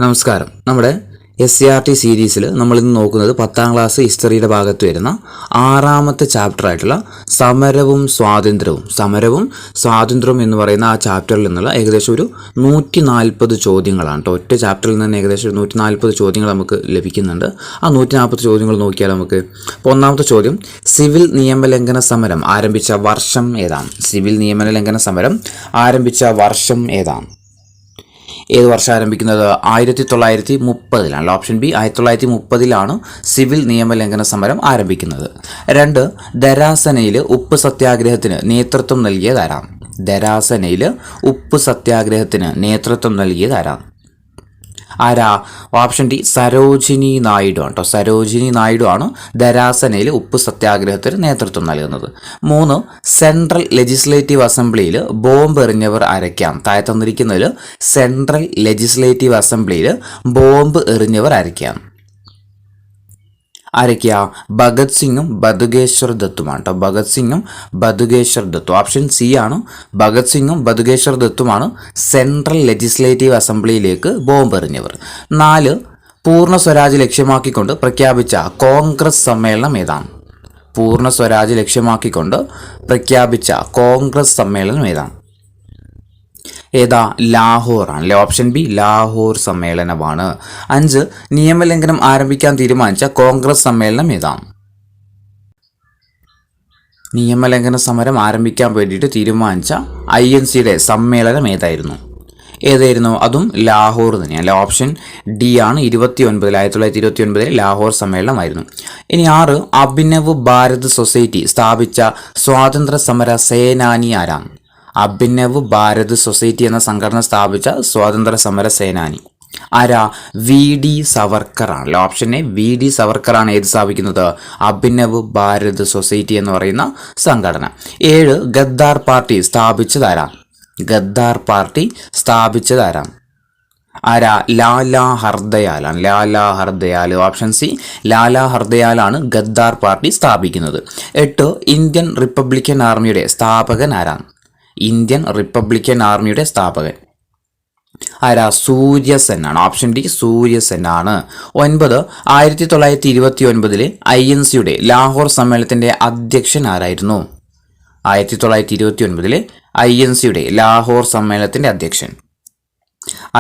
നമസ്കാരം. നമ്മുടെ SCRT സീരീസിൽ നമ്മളിന്ന് നോക്കുന്നത് 10ാം ക്ലാസ് ഹിസ്റ്ററിയുടെ ഭാഗത്ത് വരുന്ന 6ാമത്തെ ചാപ്റ്റർ ആയിട്ടുള്ള സമരവും സ്വാതന്ത്ര്യവും എന്ന് പറയുന്ന ആ ചാപ്റ്ററിൽ നിന്നുള്ള ഏകദേശം ഒരു 140 ചോദ്യങ്ങളാണ് കേട്ടോ. ഒറ്റ ചാപ്റ്ററിൽ നിന്ന് ഏകദേശം ഒരു 140 ചോദ്യങ്ങൾ നമുക്ക് ലഭിക്കുന്നുണ്ട്. ആ 140 ചോദ്യങ്ങൾ നോക്കിയാൽ നമുക്ക് ഇപ്പോൾ ഒന്നാമത്തെ ചോദ്യം, സിവിൽ നിയമലംഘന സമരം ആരംഭിച്ച വർഷം ഏതാണ്? സിവിൽ നിയമലംഘന സമരം ആരംഭിച്ച വർഷം ഏതാണ്? ഏത് വർഷം ആരംഭിക്കുന്നത്? 1930 ഓപ്ഷൻ ബി, 1930 സിവിൽ നിയമലംഘന സമരം ആരംഭിക്കുന്നത്. 2, ധരാസനയിൽ ഉപ്പ് സത്യാഗ്രഹത്തിന് നേതൃത്വം നൽകിയതാരാണ്? ധരാസനയിൽ ഉപ്പ് സത്യാഗ്രഹത്തിന് നേതൃത്വം നൽകിയതാരാണ്? ആരാ? ഓപ്ഷൻ ഡി, സരോജിനി നായിഡു ആണ് കേട്ടോ. സരോജിനി നായിഡു ആണ് ധരാസനയിൽ ഉപ്പ് സത്യാഗ്രഹത്തിന് നേതൃത്വം നൽകുന്നത്. 3, സെൻട്രൽ ലെജിസ്ലേറ്റീവ് അസംബ്ലിയിൽ ബോംബ് എറിഞ്ഞവർ ആരൊക്കെയാണ്? താഴെ തന്നിരിക്കുന്നതിൽ സെൻട്രൽ ലെജിസ്ലേറ്റീവ് അസംബ്ലിയിൽ ബോംബ് എറിഞ്ഞവർ ആരൊക്കെയാണ്? ആരൊക്കെയാ? ഭഗത് സിംഗും ബതുകേശ്വർ ദത്തുമാണ് കേട്ടോ. ഭഗത് സിംഗും ബതുകേശ്വർ ദത്തും. ഓപ്ഷൻ സി ആണ്. ഭഗത് സിംഗും ബതുകേശ്വർ ദത്തുമാണ് സെൻട്രൽ ലെജിസ്ലേറ്റീവ് അസംബ്ലിയിലേക്ക് ബോംബ് എറിഞ്ഞവർ. 4, പൂർണ്ണ സ്വരാജ് ലക്ഷ്യമാക്കിക്കൊണ്ട് പ്രഖ്യാപിച്ച കോൺഗ്രസ് സമ്മേളനം ഏതാണ്? പൂർണ്ണ സ്വരാജ് ലക്ഷ്യമാക്കിക്കൊണ്ട് പ്രഖ്യാപിച്ച കോൺഗ്രസ് സമ്മേളനം ഏതാണ്? ഏതാ? ലാഹോർ ആണല്ലേ. ഓപ്ഷൻ ബി, ലാഹോർ സമ്മേളനമാണ്. 5, നിയമലംഘനം ആരംഭിക്കാൻ തീരുമാനിച്ച കോൺഗ്രസ് സമ്മേളനം ഏതാണ്? നിയമലംഘന സമരം ആരംഭിക്കാൻ വേണ്ടിയിട്ട് തീരുമാനിച്ച INCയുടെ സമ്മേളനം ഏതായിരുന്നു? അതും ലാഹോർ തന്നെയാണ്. ഓപ്ഷൻ ഡി ആണ്. 1929 ലാഹോർ സമ്മേളനമായിരുന്നു. ഇനി 6, അഭിനവ് ഭാരത് സൊസൈറ്റി സ്ഥാപിച്ച സ്വാതന്ത്ര്യ സമര സേനാനി ആരാണ്? അഭിനവ് ഭാരത് സൊസൈറ്റി എന്ന സംഘടന സ്ഥാപിച്ച സ്വാതന്ത്ര്യ സമര സേനാനി ആരാ? VD സവർക്കർ ആണല്ലോ. ഓപ്ഷൻ എ, VD സവർക്കർ ആണ് ഏത് സ്ഥാപിക്കുന്നത്? അഭിനവ് ഭാരത് സൊസൈറ്റി എന്ന് പറയുന്ന സംഘടന. 7, ഗദ്ദാർ പാർട്ടി സ്ഥാപിച്ചതാരാണ്? ഗദ്ദാർ പാർട്ടി സ്ഥാപിച്ചതാരാണ്? ആരാ? ലാലാ ഹർദയാലാണ്. ലാലാ ഹർദയാൽ. ഓപ്ഷൻ സി, ലാലാ ഹർദയാലാണ് ഗദ്ദാർ പാർട്ടി സ്ഥാപിക്കുന്നത്. 8, ഇന്ത്യൻ റിപ്പബ്ലിക്കൻ ആർമിയുടെ സ്ഥാപകൻ ആരാണ്? ഇന്ത്യൻ റിപ്പബ്ലിക്കൻ ആർമിയുടെ സ്ഥാപകൻ ആരാ? സൂര്യസെൻ ആണ്. ഓപ്ഷൻ ഡി, സൂര്യസെൻ ആണ്. 9, 1929 INCയുടെ ലാഹോർ സമ്മേളനത്തിന്റെ അധ്യക്ഷൻ ആരായിരുന്നു? 1929 INCയുടെ ലാഹോർ സമ്മേളനത്തിന്റെ അധ്യക്ഷൻ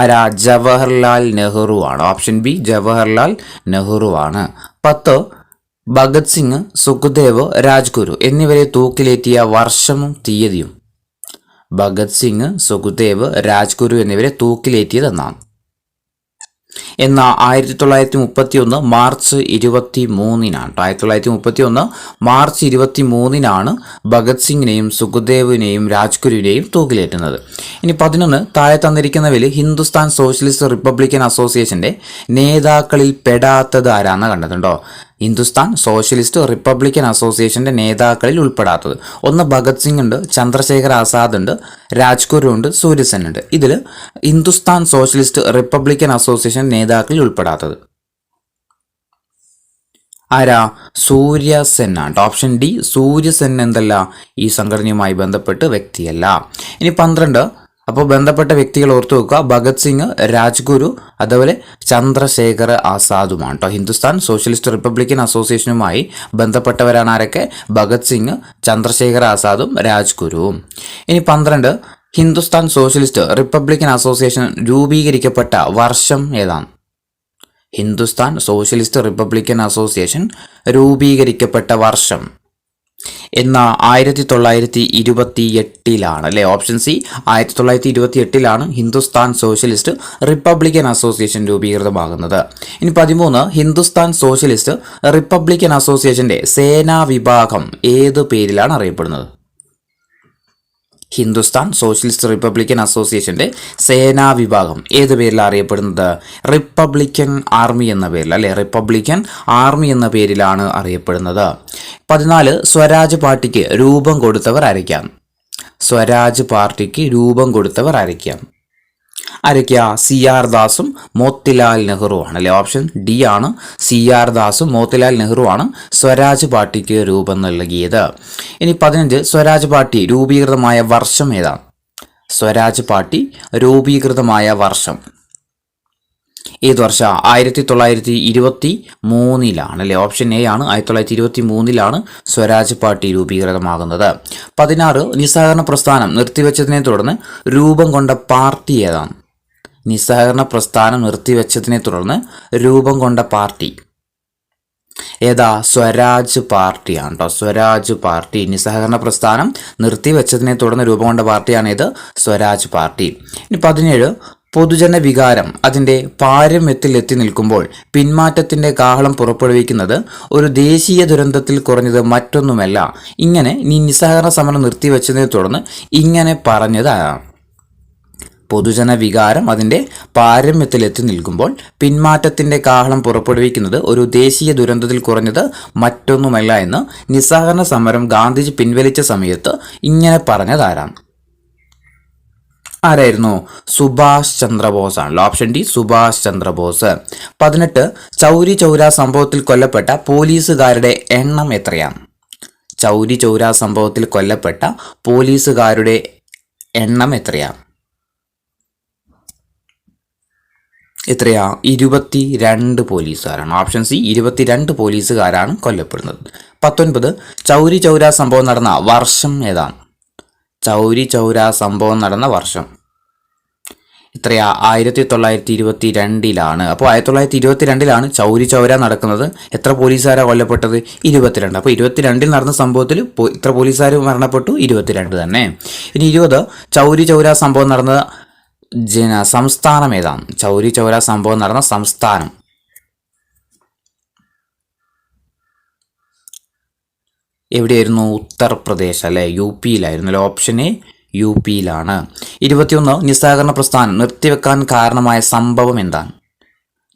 ആരാ? ജവഹർലാൽ നെഹ്റു ആണ്. ഓപ്ഷൻ ബി, ജവഹർലാൽ നെഹ്റു ആണ്. 10, ഭഗത് സിംഗ്, സുഖ്ദേവ്, രാജ്ഗുരു എന്നിവരെ തൂക്കിലേറ്റിയ വർഷവും തീയതിയും? ഭഗത് സിംഗ്, സുഖ്ദേവ്, രാജ്ഗുരു എന്നിവരെ തൂക്കിലേറ്റിയതെന്നാണ്? എന്നാൽ 1931 മാർച്ച് 23 1931 മാർച്ച് 23 ഭഗത് സിംഗിനെയും സുഖ്ദേവിനെയും രാജ്ഗുരുവിനെയും തൂക്കിലേറ്റുന്നത്. ഇനി 11, താഴെ തന്നിരിക്കുന്നവയിൽ ഹിന്ദുസ്ഥാൻ സോഷ്യലിസ്റ്റ് റിപ്പബ്ലിക്കൻ അസോസിയേഷന്റെ നേതാക്കളിൽ പെടാത്തത് ആരാന്ന് കണ്ടിട്ടുണ്ടോ? ഹിന്ദുസ്ഥാൻ സോഷ്യലിസ്റ്റ് റിപ്പബ്ലിക്കൻ അസോസിയേഷന്റെ നേതാക്കളിൽ ഉൾപ്പെടാത്തത് 1, ഭഗത് സിംഗ് ഉണ്ട്, ചന്ദ്രശേഖർ ആസാദ് ഉണ്ട്, രാജ്ഗുരു ഉണ്ട്, സൂര്യസെൻ ഉണ്ട്. ഇതിൽ ഹിന്ദുസ്ഥാൻ സോഷ്യലിസ്റ്റ് റിപ്പബ്ലിക്കൻ അസോസിയേഷൻ നേതാക്കളിൽ ഉൾപ്പെടാത്തത് ആരാ? സൂര്യസെൻ ആണ്. ഓപ്ഷൻ ഡി, സൂര്യസെൻ എന്തല്ല, ഈ സംഘടനയുമായി ബന്ധപ്പെട്ട് വ്യക്തിയല്ല. ഇനി 12, അപ്പോൾ ബന്ധപ്പെട്ട വ്യക്തികൾ ഓർത്തു വെക്കുക. ഭഗത് സിംഗ്, രാജ്ഗുരു, അതുപോലെ ചന്ദ്രശേഖർ ആസാദുമാണ് കേട്ടോ. ഹിന്ദുസ്ഥാൻ സോഷ്യലിസ്റ്റ് റിപ്പബ്ലിക്കൻ അസോസിയേഷനുമായി ബന്ധപ്പെട്ടവരാണ് ആരൊക്കെ? ഭഗത് സിംഗ്, ചന്ദ്രശേഖർ ആസാദും രാജ്ഗുരുവും. ഇനി 12, ഹിന്ദുസ്ഥാൻ സോഷ്യലിസ്റ്റ് റിപ്പബ്ലിക്കൻ അസോസിയേഷൻ രൂപീകരിക്കപ്പെട്ട വർഷം ഏതാണ്? ഹിന്ദുസ്ഥാൻ സോഷ്യലിസ്റ്റ് റിപ്പബ്ലിക്കൻ അസോസിയേഷൻ രൂപീകരിക്കപ്പെട്ട വർഷം എന്ന 1928 അല്ലേ. Option C, 1928 Hindustan Socialist Republican Association രൂപീകൃതമാകുന്നത്. ഇനി 13, ഹിന്ദുസ്ഥാൻ സോഷ്യലിസ്റ്റ് റിപ്പബ്ലിക്കൻ അസോസിയേഷന്റെ സേനാ വിഭാഗം ഏത് പേരിലാണ് അറിയപ്പെടുന്നത്? ഹിന്ദുസ്ഥാൻ സോഷ്യലിസ്റ്റ് റിപ്പബ്ലിക്കൻ അസോസിയേഷന്റെ സേനാ വിഭാഗം ഏത് പേരിലാണ് അറിയപ്പെടുന്നത്? റിപ്പബ്ലിക്കൻ ആർമി എന്ന പേരിൽ അല്ലെ. റിപ്പബ്ലിക്കൻ ആർമി എന്ന പേരിലാണ് അറിയപ്പെടുന്നത്. 14, സ്വരാജ് പാർട്ടിക്ക് രൂപം കൊടുത്തവർ ആരൊക്കെയാണ്? സ്വരാജ് പാർട്ടിക്ക് രൂപം കൊടുത്തവർ ആരൊക്കെയാണ്? CR ദാസും മോത്തിലാൽ നെഹ്റു ആണ് അല്ലെ. ഓപ്ഷൻ ഡി ആണ്. CR ദാസും മോത്തിലാൽ നെഹ്റു ആണ് സ്വരാജ് പാർട്ടിക്ക് രൂപം നൽകിയത്. ഇനി 15, സ്വരാജ് പാർട്ടി രൂപീകൃതമായ വർഷം ഏതാണ്? സ്വരാജ് പാർട്ടി രൂപീകൃതമായ വർഷം ഏത് വർഷം 1923 അല്ലേ? ഓപ്ഷൻ എ ആണ്. 1923 സ്വരാജ് പാർട്ടി രൂപീകൃതമാകുന്നത്. 16 നിസ്സഹകരണ പ്രസ്ഥാനം നിർത്തിവെച്ചതിനെ തുടർന്ന് രൂപം കൊണ്ട പാർട്ടി ഏതാണ്? നിസ്സഹകരണ പ്രസ്ഥാനം നിർത്തിവെച്ചതിനെ തുടർന്ന് രൂപം കൊണ്ട പാർട്ടി ഏതാ? സ്വരാജ് പാർട്ടിയാണ് കേട്ടോ. സ്വരാജ് പാർട്ടി നിസ്സഹകരണ പ്രസ്ഥാനം നിർത്തിവെച്ചതിനെ തുടർന്ന് രൂപം കൊണ്ട പാർട്ടിയാണ് ഇത്, സ്വരാജ് പാർട്ടി. ഇനി 17 പൊതുജന വികാരം അതിൻ്റെ പാരമ്യത്തിൽ എത്തി നിൽക്കുമ്പോൾ പിന്മാറ്റത്തിൻ്റെ കാഹളം പുറപ്പെടുവിക്കുന്നത് ഒരു ദേശീയ ദുരന്തത്തിൽ കുറഞ്ഞത് മറ്റൊന്നുമല്ല. ഇങ്ങനെ നിസ്സഹകരണ സമരം നിർത്തിവെച്ചതിനെ തുടർന്ന് ഇങ്ങനെ പറഞ്ഞതാണ്. പൊതുജന വികാരം അതിൻ്റെ പാരമ്യത്തിൽ എത്തി നിൽക്കുമ്പോൾ പിന്മാറ്റത്തിൻ്റെ കാഹളം പുറപ്പെടുവിക്കുന്നത് ഒരു ദേശീയ ദുരന്തത്തിൽ കുറഞ്ഞത് മറ്റൊന്നുമല്ല എന്ന് നിസ്സഹകരണ സമരം ഗാന്ധിജി പിൻവലിച്ച സമയത്ത് ഇങ്ങനെ പറഞ്ഞതാരാണ്? ആരായിരുന്നു? സുഭാഷ് ചന്ദ്രബോസ് ആണല്ലോ. Option D Subhash Chandrabose. 18 ചൗരി ചൗര സംഭവത്തിൽ കൊല്ലപ്പെട്ട പോലീസുകാരുടെ എണ്ണം എത്രയാണ്? ചൗരി ചൗര സംഭവത്തിൽ കൊല്ലപ്പെട്ട പോലീസുകാരുടെ എണ്ണം എത്രയാണ്? 22 പോലീസുകാരാണ്. ഓപ്ഷൻ സി 22 പോലീസുകാരാണ് കൊല്ലപ്പെടുന്നത്. 19 ചൗരി ചൗര സംഭവം നടന്ന വർഷം ഏതാണ്? ചൗരി ചൗര സംഭവം നടന്ന വർഷം 1922. അപ്പോൾ 1922 ചൗരി ചൗര നടക്കുന്നത്. എത്ര പോലീസുകാരാണ് കൊല്ലപ്പെട്ടത്? 22. അപ്പോൾ 22 നടന്ന സംഭവത്തിൽ ഇത്ര പോലീസുകാർ മരണപ്പെട്ടു? 22 തന്നെ. ഇനി 20 ചൗരി ചൗര സംഭവം നടന്ന സംസ്ഥാനം ഏതാണ്? ചൗരി ചൗര സംഭവം നടന്ന സംസ്ഥാനം എവിടെയായിരുന്നു? ഉത്തർപ്രദേശ് അല്ലെ? UP-യിലായിരുന്നു. Option A UP-യിലാണ്. 21 നിസ്സഹകരണ പ്രസ്ഥാനം നിർത്തിവെക്കാൻ കാരണമായ സംഭവം എന്താണ്?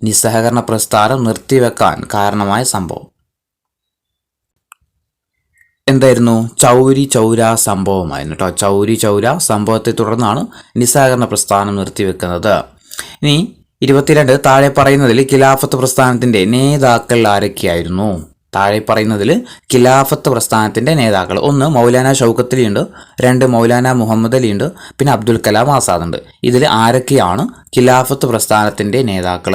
നിസ്സഹകരണ പ്രസ്ഥാനം നിർത്തിവെക്കാൻ കാരണമായ സംഭവം എന്തായിരുന്നു? ചൗരി ചൗര സംഭവമായിരുന്നു കേട്ടോ. ചൗരി ചൗര സംഭവത്തെ തുടർന്നാണ് നിസ്സഹകരണ പ്രസ്ഥാനം നിർത്തിവെക്കുന്നത്. ഇനി 22 താഴെ പറയുന്നതിൽ ഖിലാഫത്ത് പ്രസ്ഥാനത്തിൻ്റെ നേതാക്കൾ ആരൊക്കെയായിരുന്നു? താഴെ പറയുന്നതിൽ ഖിലാഫത്ത് പ്രസ്ഥാനത്തിൻ്റെ നേതാക്കൾ: 1 മൗലാന ഷൗക്കത്ത് അലി ഉണ്ട്, 2 മൗലാന മുഹമ്മദ് അലി ഉണ്ട്, പിന്നെ അബ്ദുൽ കലാം ആസാദ് ഉണ്ട്. ഇതിൽ ആരൊക്കെയാണ് ഖിലാഫത്ത് പ്രസ്ഥാനത്തിൻ്റെ നേതാക്കൾ?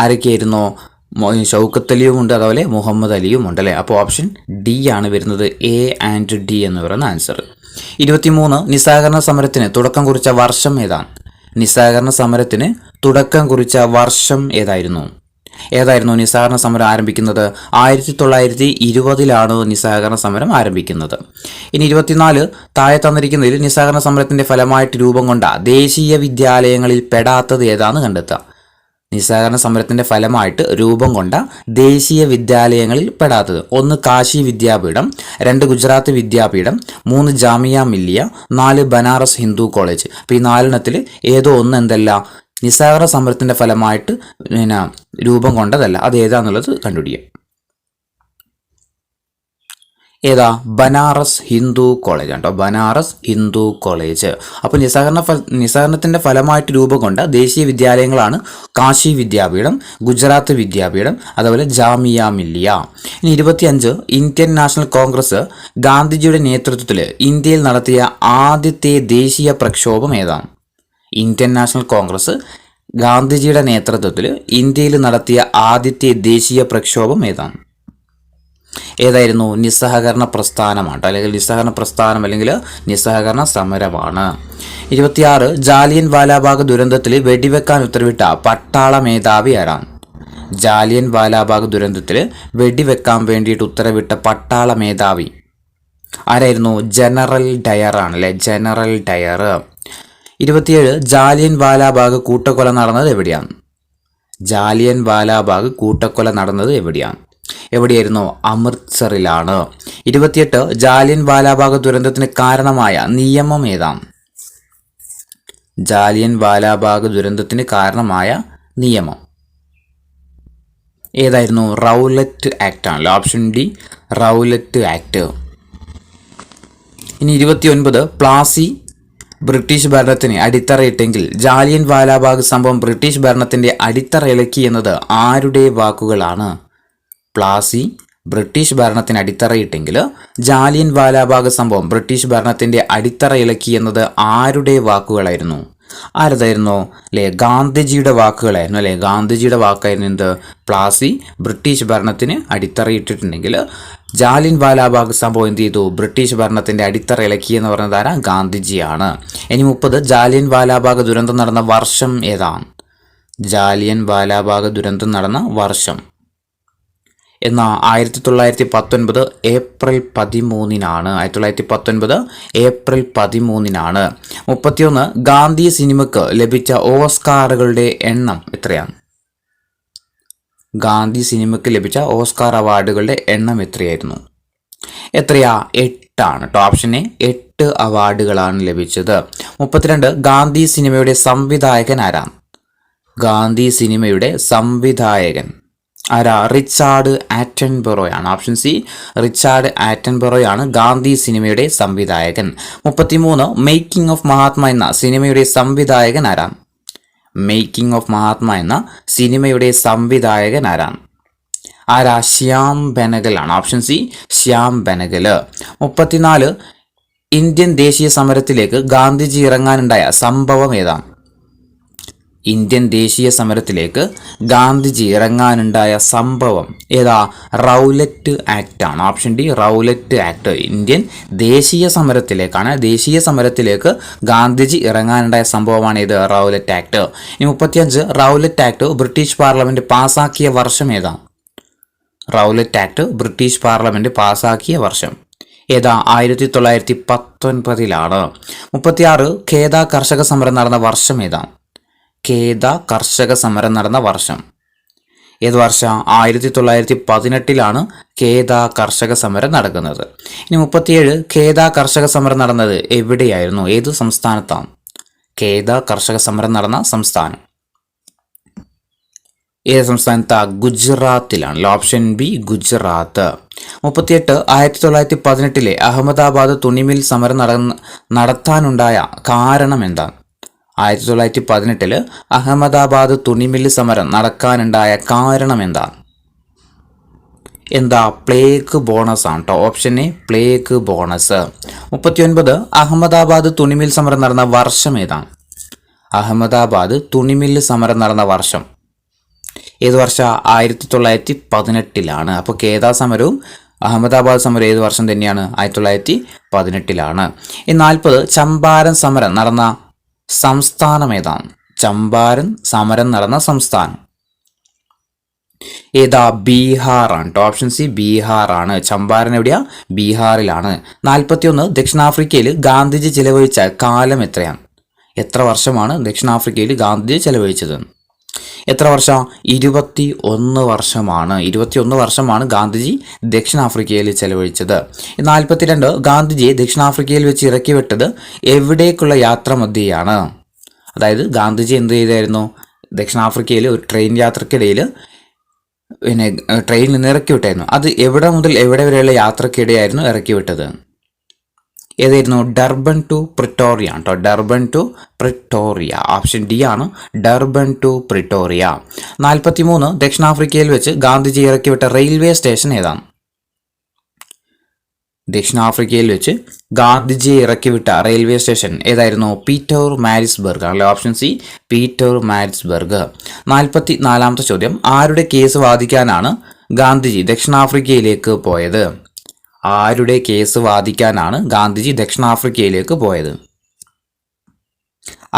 ആരൊക്കെയായിരുന്നു? ഷൗക്കത്ത് അലിയും ഉണ്ട്, അതുപോലെ മുഹമ്മദ് അലിയും ഉണ്ട് അല്ലേ? അപ്പോൾ ഓപ്ഷൻ ഡി ആണ് വരുന്നത്. എ ആൻഡ് ഡി എന്ന് പറയുന്ന ആൻസർ. 23 നിസ്സഹകരണ സമരത്തിന് തുടക്കം കുറിച്ച വർഷം ഏതാണ്? നിസ്സഹകരണ സമരത്തിന് തുടക്കം കുറിച്ച വർഷം ഏതായിരുന്നു? നിസ്സഹകരണ സമരം ആരംഭിക്കുന്നത്? 1920 നിസ്സഹകരണ സമരം ആരംഭിക്കുന്നത്. ഇനി 24 താഴെ തന്നിരിക്കുന്നതിൽ നിസ്സഹകരണ സമരത്തിന്റെ ഫലമായിട്ട് രൂപം കൊണ്ട ദേശീയ വിദ്യാലയങ്ങളിൽ പെടാത്തത് ഏതാണെന്ന് കണ്ടെത്തുക. നിസ്സഹകരണ സമരത്തിന്റെ ഫലമായിട്ട് രൂപം കൊണ്ട ദേശീയ വിദ്യാലയങ്ങളിൽ പെടാത്തത്: 1 കാശി വിദ്യാപീഠം, 2 ഗുജറാത്ത് വിദ്യാപീഠം, 3 ജാമിയ മില്ലിയ, 4 ബനാറസ് ഹിന്ദു കോളേജ്. അപ്പോൾ ഈ 4 ഏതോ ഒന്ന് എന്തല്ല നിസ്സഹകരണ സമരത്തിന്റെ ഫലമായിട്ട് രൂപം കൊണ്ടതല്ല. അത് ഏതാന്നുള്ളത് കണ്ടുപിടിക്കുക. ഏതാ? ബനാറസ് ഹിന്ദു കോളേജ് ആണ് കേട്ടോ. ബനാറസ് ഹിന്ദു കോളേജ്. അപ്പോൾ നിസ്സഹകരണത്തിന്റെ ഫലമായിട്ട് രൂപം കൊണ്ട ദേശീയ വിദ്യാലയങ്ങളാണ് കാശി വിദ്യാപീഠം, ഗുജറാത്ത് വിദ്യാപീഠം, അതുപോലെ ജാമിയ മില്ലിയ. ഇനി 25 ഇന്ത്യൻ നാഷണൽ കോൺഗ്രസ് ഗാന്ധിജിയുടെ നേതൃത്വത്തിൽ ഇന്ത്യയിൽ നടത്തിയ ആദ്യത്തെ ദേശീയ പ്രക്ഷോഭം ഏതാണ്? ഇന്ത്യൻ നാഷണൽ കോൺഗ്രസ് ഗാന്ധിജിയുടെ നേതൃത്വത്തിൽ ഇന്ത്യയിൽ നടത്തിയ ആദ്യത്തെ ദേശീയ പ്രക്ഷോഭം ഏതാണ്? ഏതായിരുന്നു? നിസ്സഹകരണ പ്രസ്ഥാനമാണ്, അല്ലെങ്കിൽ നിസ്സഹകരണ പ്രസ്ഥാനം അല്ലെങ്കിൽ നിസ്സഹകരണ സമരമാണ്. 26 ജാലിയൻ വാലാബാഗ് ദുരന്തത്തിൽ വെടിവെക്കാൻ ഉത്തരവിട്ട പട്ടാള മേധാവി ആരാണ്? ജാലിയൻ വാലാബാഗ് ദുരന്തത്തിൽ വെടിവെക്കാൻ വേണ്ടിയിട്ട് ഉത്തരവിട്ട പട്ടാള മേധാവി ആരായിരുന്നു? ജനറൽ ഡയർ ആണ് അല്ലെ? General Dyer. 27 ജാലിയൻ വാലാബാഗ് കൂട്ടക്കൊല നടന്നത് എവിടെയാണ്? ജാലിയൻ വാലാബാഗ് കൂട്ടക്കൊല നടന്നത് എവിടെയാണ്? എവിടെയായിരുന്നു? അമൃത്സറിലാണ്. 28 ജാലിയൻ വാലാബാഗ് ദുരന്തത്തിന് കാരണമായ നിയമം ഏതാണ്? ജാലിയൻ വാലാബാഗ് ദുരന്തത്തിന് കാരണമായ നിയമം ഏതായിരുന്നു? റൗലറ്റ് ആക്ട് ആണല്ലോ. Option D Rowlatt act. ഇനി 29 പ്ലാസി ബ്രിട്ടീഷ് ഭരണത്തിന് അടിത്തറയിട്ടെങ്കിൽ ജാലിയൻ വാലാബാഗ് സംഭവം ബ്രിട്ടീഷ് ഭരണത്തിന്റെ അടിത്തറ ഇളക്കി എന്നത് ആരുടെ വാക്കുകളാണ്? പ്ലാസി ബ്രിട്ടീഷ് ഭരണത്തിന് അടിത്തറയിട്ടെങ്കിൽ ജാലിയൻ വാലാബാഗ് സംഭവം ബ്രിട്ടീഷ് ഭരണത്തിന്റെ അടിത്തറ ഇളക്കി എന്നത് ആരുടെ വാക്കുകളായിരുന്നു? ആരതായിരുന്നു അല്ലേ? ഗാന്ധിജിയുടെ വാക്കുകളായിരുന്നു അല്ലേ? ഗാന്ധിജിയുടെ വാക്കായിരുന്നു എന്ത്? പ്ലാസി ബ്രിട്ടീഷ് ഭരണത്തിന് അടിത്തറയിട്ടിട്ടുണ്ടെങ്കിൽ ജാലിയൻ വാലാബാഗ് സംഭവം എന്ത് ചെയ്തു? ബ്രിട്ടീഷ് ഭരണത്തിന്റെ അടിത്തറ ഇളക്കി എന്ന് പറഞ്ഞത് ആരാ? ഗാന്ധിജിയാണ്. ഇനി 30 ജാലിയൻ വാലാബാഗ് ദുരന്തം നടന്ന വർഷം ഏതാണ്? ജാലിയൻ വാലാബാഗ് ദുരന്തം നടന്ന വർഷം എന്ന 1919 ഏപ്രിൽ 13-നാണ്. 1919 ഏപ്രിൽ 13-നാണ്. 31 ഗാന്ധി സിനിമയ്ക്ക് ലഭിച്ച ഓസ്കാറുകളുടെ എണ്ണം എത്രയാണ്? ഗാന്ധി സിനിമയ്ക്ക് ലഭിച്ച ഓസ്കാർ അവാർഡുകളുടെ എണ്ണം എത്രയായിരുന്നു? എത്രയാ? 8 കേട്ടോ. ഓപ്ഷൻ എ 8 അവാർഡുകളാണ് ലഭിച്ചത്. 32 ഗാന്ധി സിനിമയുടെ സംവിധായകൻ ആരാണ്? ഗാന്ധി സിനിമയുടെ സംവിധായകൻ ആരാ? റിച്ചാർഡ് ആറ്റൻബറോയാണ്. ഓപ്ഷൻ സി റിച്ചാർഡ് ആറ്റൻബറോയാണ് ഗാന്ധി സിനിമയുടെ സംവിധായകൻ. 33 മേക്കിംഗ് ഓഫ് മഹാത്മ എന്ന സിനിമയുടെ സംവിധായകൻ ആരാണ്? മേക്കിംഗ് ഓഫ് മഹാത്മ എന്ന സിനിമയുടെ സംവിധായകൻ ആരാണ്? ആരാ? ശ്യാം ബെനഗൽ ആണ്. Option C Shyam Benegal. 34 Indian ദേശീയ സമരത്തിലേക്ക് ഗാന്ധിജി ഇറങ്ങാനുണ്ടായ സംഭവം ഏതാണ്? ഇന്ത്യൻ ദേശീയ സമരത്തിലേക്ക് ഗാന്ധിജി ഇറങ്ങാനുണ്ടായ സംഭവം ഏതാ? റൗലറ്റ് ആക്ട് ആണ്. Option D Rowlatt act. Indian ദേശീയ സമരത്തിലേക്ക് ഗാന്ധിജി ഇറങ്ങാനുണ്ടായ സംഭവമാണ് ഇത്? Rowlatt act. ഇനി 35 റൗലറ്റ് ആക്ട് ബ്രിട്ടീഷ് പാർലമെന്റ് പാസാക്കിയ വർഷം ഏതാ? റൗലറ്റ് ആക്ട് ബ്രിട്ടീഷ് പാർലമെന്റ് പാസാക്കിയ വർഷം ഏതാ? 1919-ലാണ്. 36 ഖേദ കർഷക സമരം നടന്ന വർഷം ഏതാ? ഖേദ കർഷക സമരം നടന്ന വർഷം ഏത് വർഷം? 1918-ലാണ് ഖേദ കർഷക സമരം നടക്കുന്നത്. ഇനി 37 ഖേദ കർഷക സമരം നടന്നത് എവിടെയായിരുന്നു? ഏത് സംസ്ഥാനത്താണ് ഖേദ കർഷക സമരം നടന്ന സംസ്ഥാനം? ഏത് സംസ്ഥാനത്താ? ഗുജറാത്തിലാണ്. Option B Gujarat. 38 1918-ലെ അഹമ്മദാബാദ് തുണിമിൽ സമരം നടത്താനുണ്ടായ കാരണം എന്താണ്? 1918 അഹമ്മദാബാദ് തുണിമില്ല് സമരം നടക്കാനുണ്ടായ കാരണം എന്താ? പ്ലേഗ് ബോണസ് ആണ് കേട്ടോ. Option A plague bonus. 39 Ahmedabad തുണിമിൽ സമരം നടന്ന വർഷം ഏതാണ്? അഹമ്മദാബാദ് തുണിമില്ല് സമരം നടന്ന വർഷം ഏത് വർഷം? 1918-ലാണ്. അപ്പോൾ ഖേദ സമരവും അഹമ്മദാബാദ് സമരം ഏത് വർഷം തന്നെയാണ്? 1918-ലാണ്. ഈ 40 ചമ്പാരൻ സമരം നടന്ന സംസ്ഥാനം ഏതാണ്? ചമ്പാരൻ സമരം നടന്ന സംസ്ഥാനം ഏതാ? ബീഹാർ ആണ് കേട്ടോ. ഓപ്ഷൻ സി ബീഹാർ ആണ്. ചമ്പാരൻ എവിടെയാ? ബീഹാറിലാണ്. 41 ദക്ഷിണാഫ്രിക്കയിൽ ഗാന്ധിജി ചെലവഴിച്ച കാലം എത്രയാണ്? എത്ര വർഷമാണ് ദക്ഷിണാഫ്രിക്കയിൽ ഗാന്ധിജി ചെലവഴിച്ചത്? എത്ര വർഷം? 21 വർഷമാണ്. 21 വർഷമാണ് ഗാന്ധിജി ദക്ഷിണാഫ്രിക്കയിൽ ചെലവഴിച്ചത്. 42 ഗാന്ധിജിയെ ദക്ഷിണാഫ്രിക്കയിൽ വെച്ച് ഇറക്കി വിട്ടത് എവിടേക്കുള്ള യാത്ര മധ്യേയാണ്? അതായത് ഗാന്ധിജി എന്ത് ചെയ്തായിരുന്നു? ദക്ഷിണാഫ്രിക്കയിൽ ഒരു ട്രെയിൻ യാത്രക്കിടയിൽ ട്രെയിനിൽ നിന്ന് ഇറക്കി വിട്ടായിരുന്നു. അത് എവിടെ മുതൽ എവിടെ വരെയുള്ള യാത്രക്കിടെയായിരുന്നു ഇറക്കി വിട്ടത്? ഏതായിരുന്നു? ഡർബൻ ടു പ്രിട്ടോറിയ കേട്ടോ. Durban to Pretoria. Option D ആണ് ഡർബൻ ടു പ്രിട്ടോറിയ. 43 ദക്ഷിണാഫ്രിക്കയിൽ വെച്ച് ഗാന്ധിജി ഇറക്കിവിട്ട റെയിൽവേ സ്റ്റേഷൻ ഏതാണ്? ദക്ഷിണാഫ്രിക്കയിൽ വെച്ച് ഗാന്ധിജിയെ ഇറക്കിവിട്ട റെയിൽവേ സ്റ്റേഷൻ ഏതായിരുന്നു? പീറ്റർ മാരിസ്ബർഗ് ആണല്ലേ. Option C Pietermaritzburg. 44-ാമത്തെ ചോദ്യം ആരുടെ കേസ് വാദിക്കാനാണ് ഗാന്ധിജി ദക്ഷിണാഫ്രിക്കയിലേക്ക് പോയത്? ആരുടെ കേസ് വാദിക്കാനാണ് ഗാന്ധിജി ദക്ഷിണാഫ്രിക്കയിലേക്ക് പോയത്?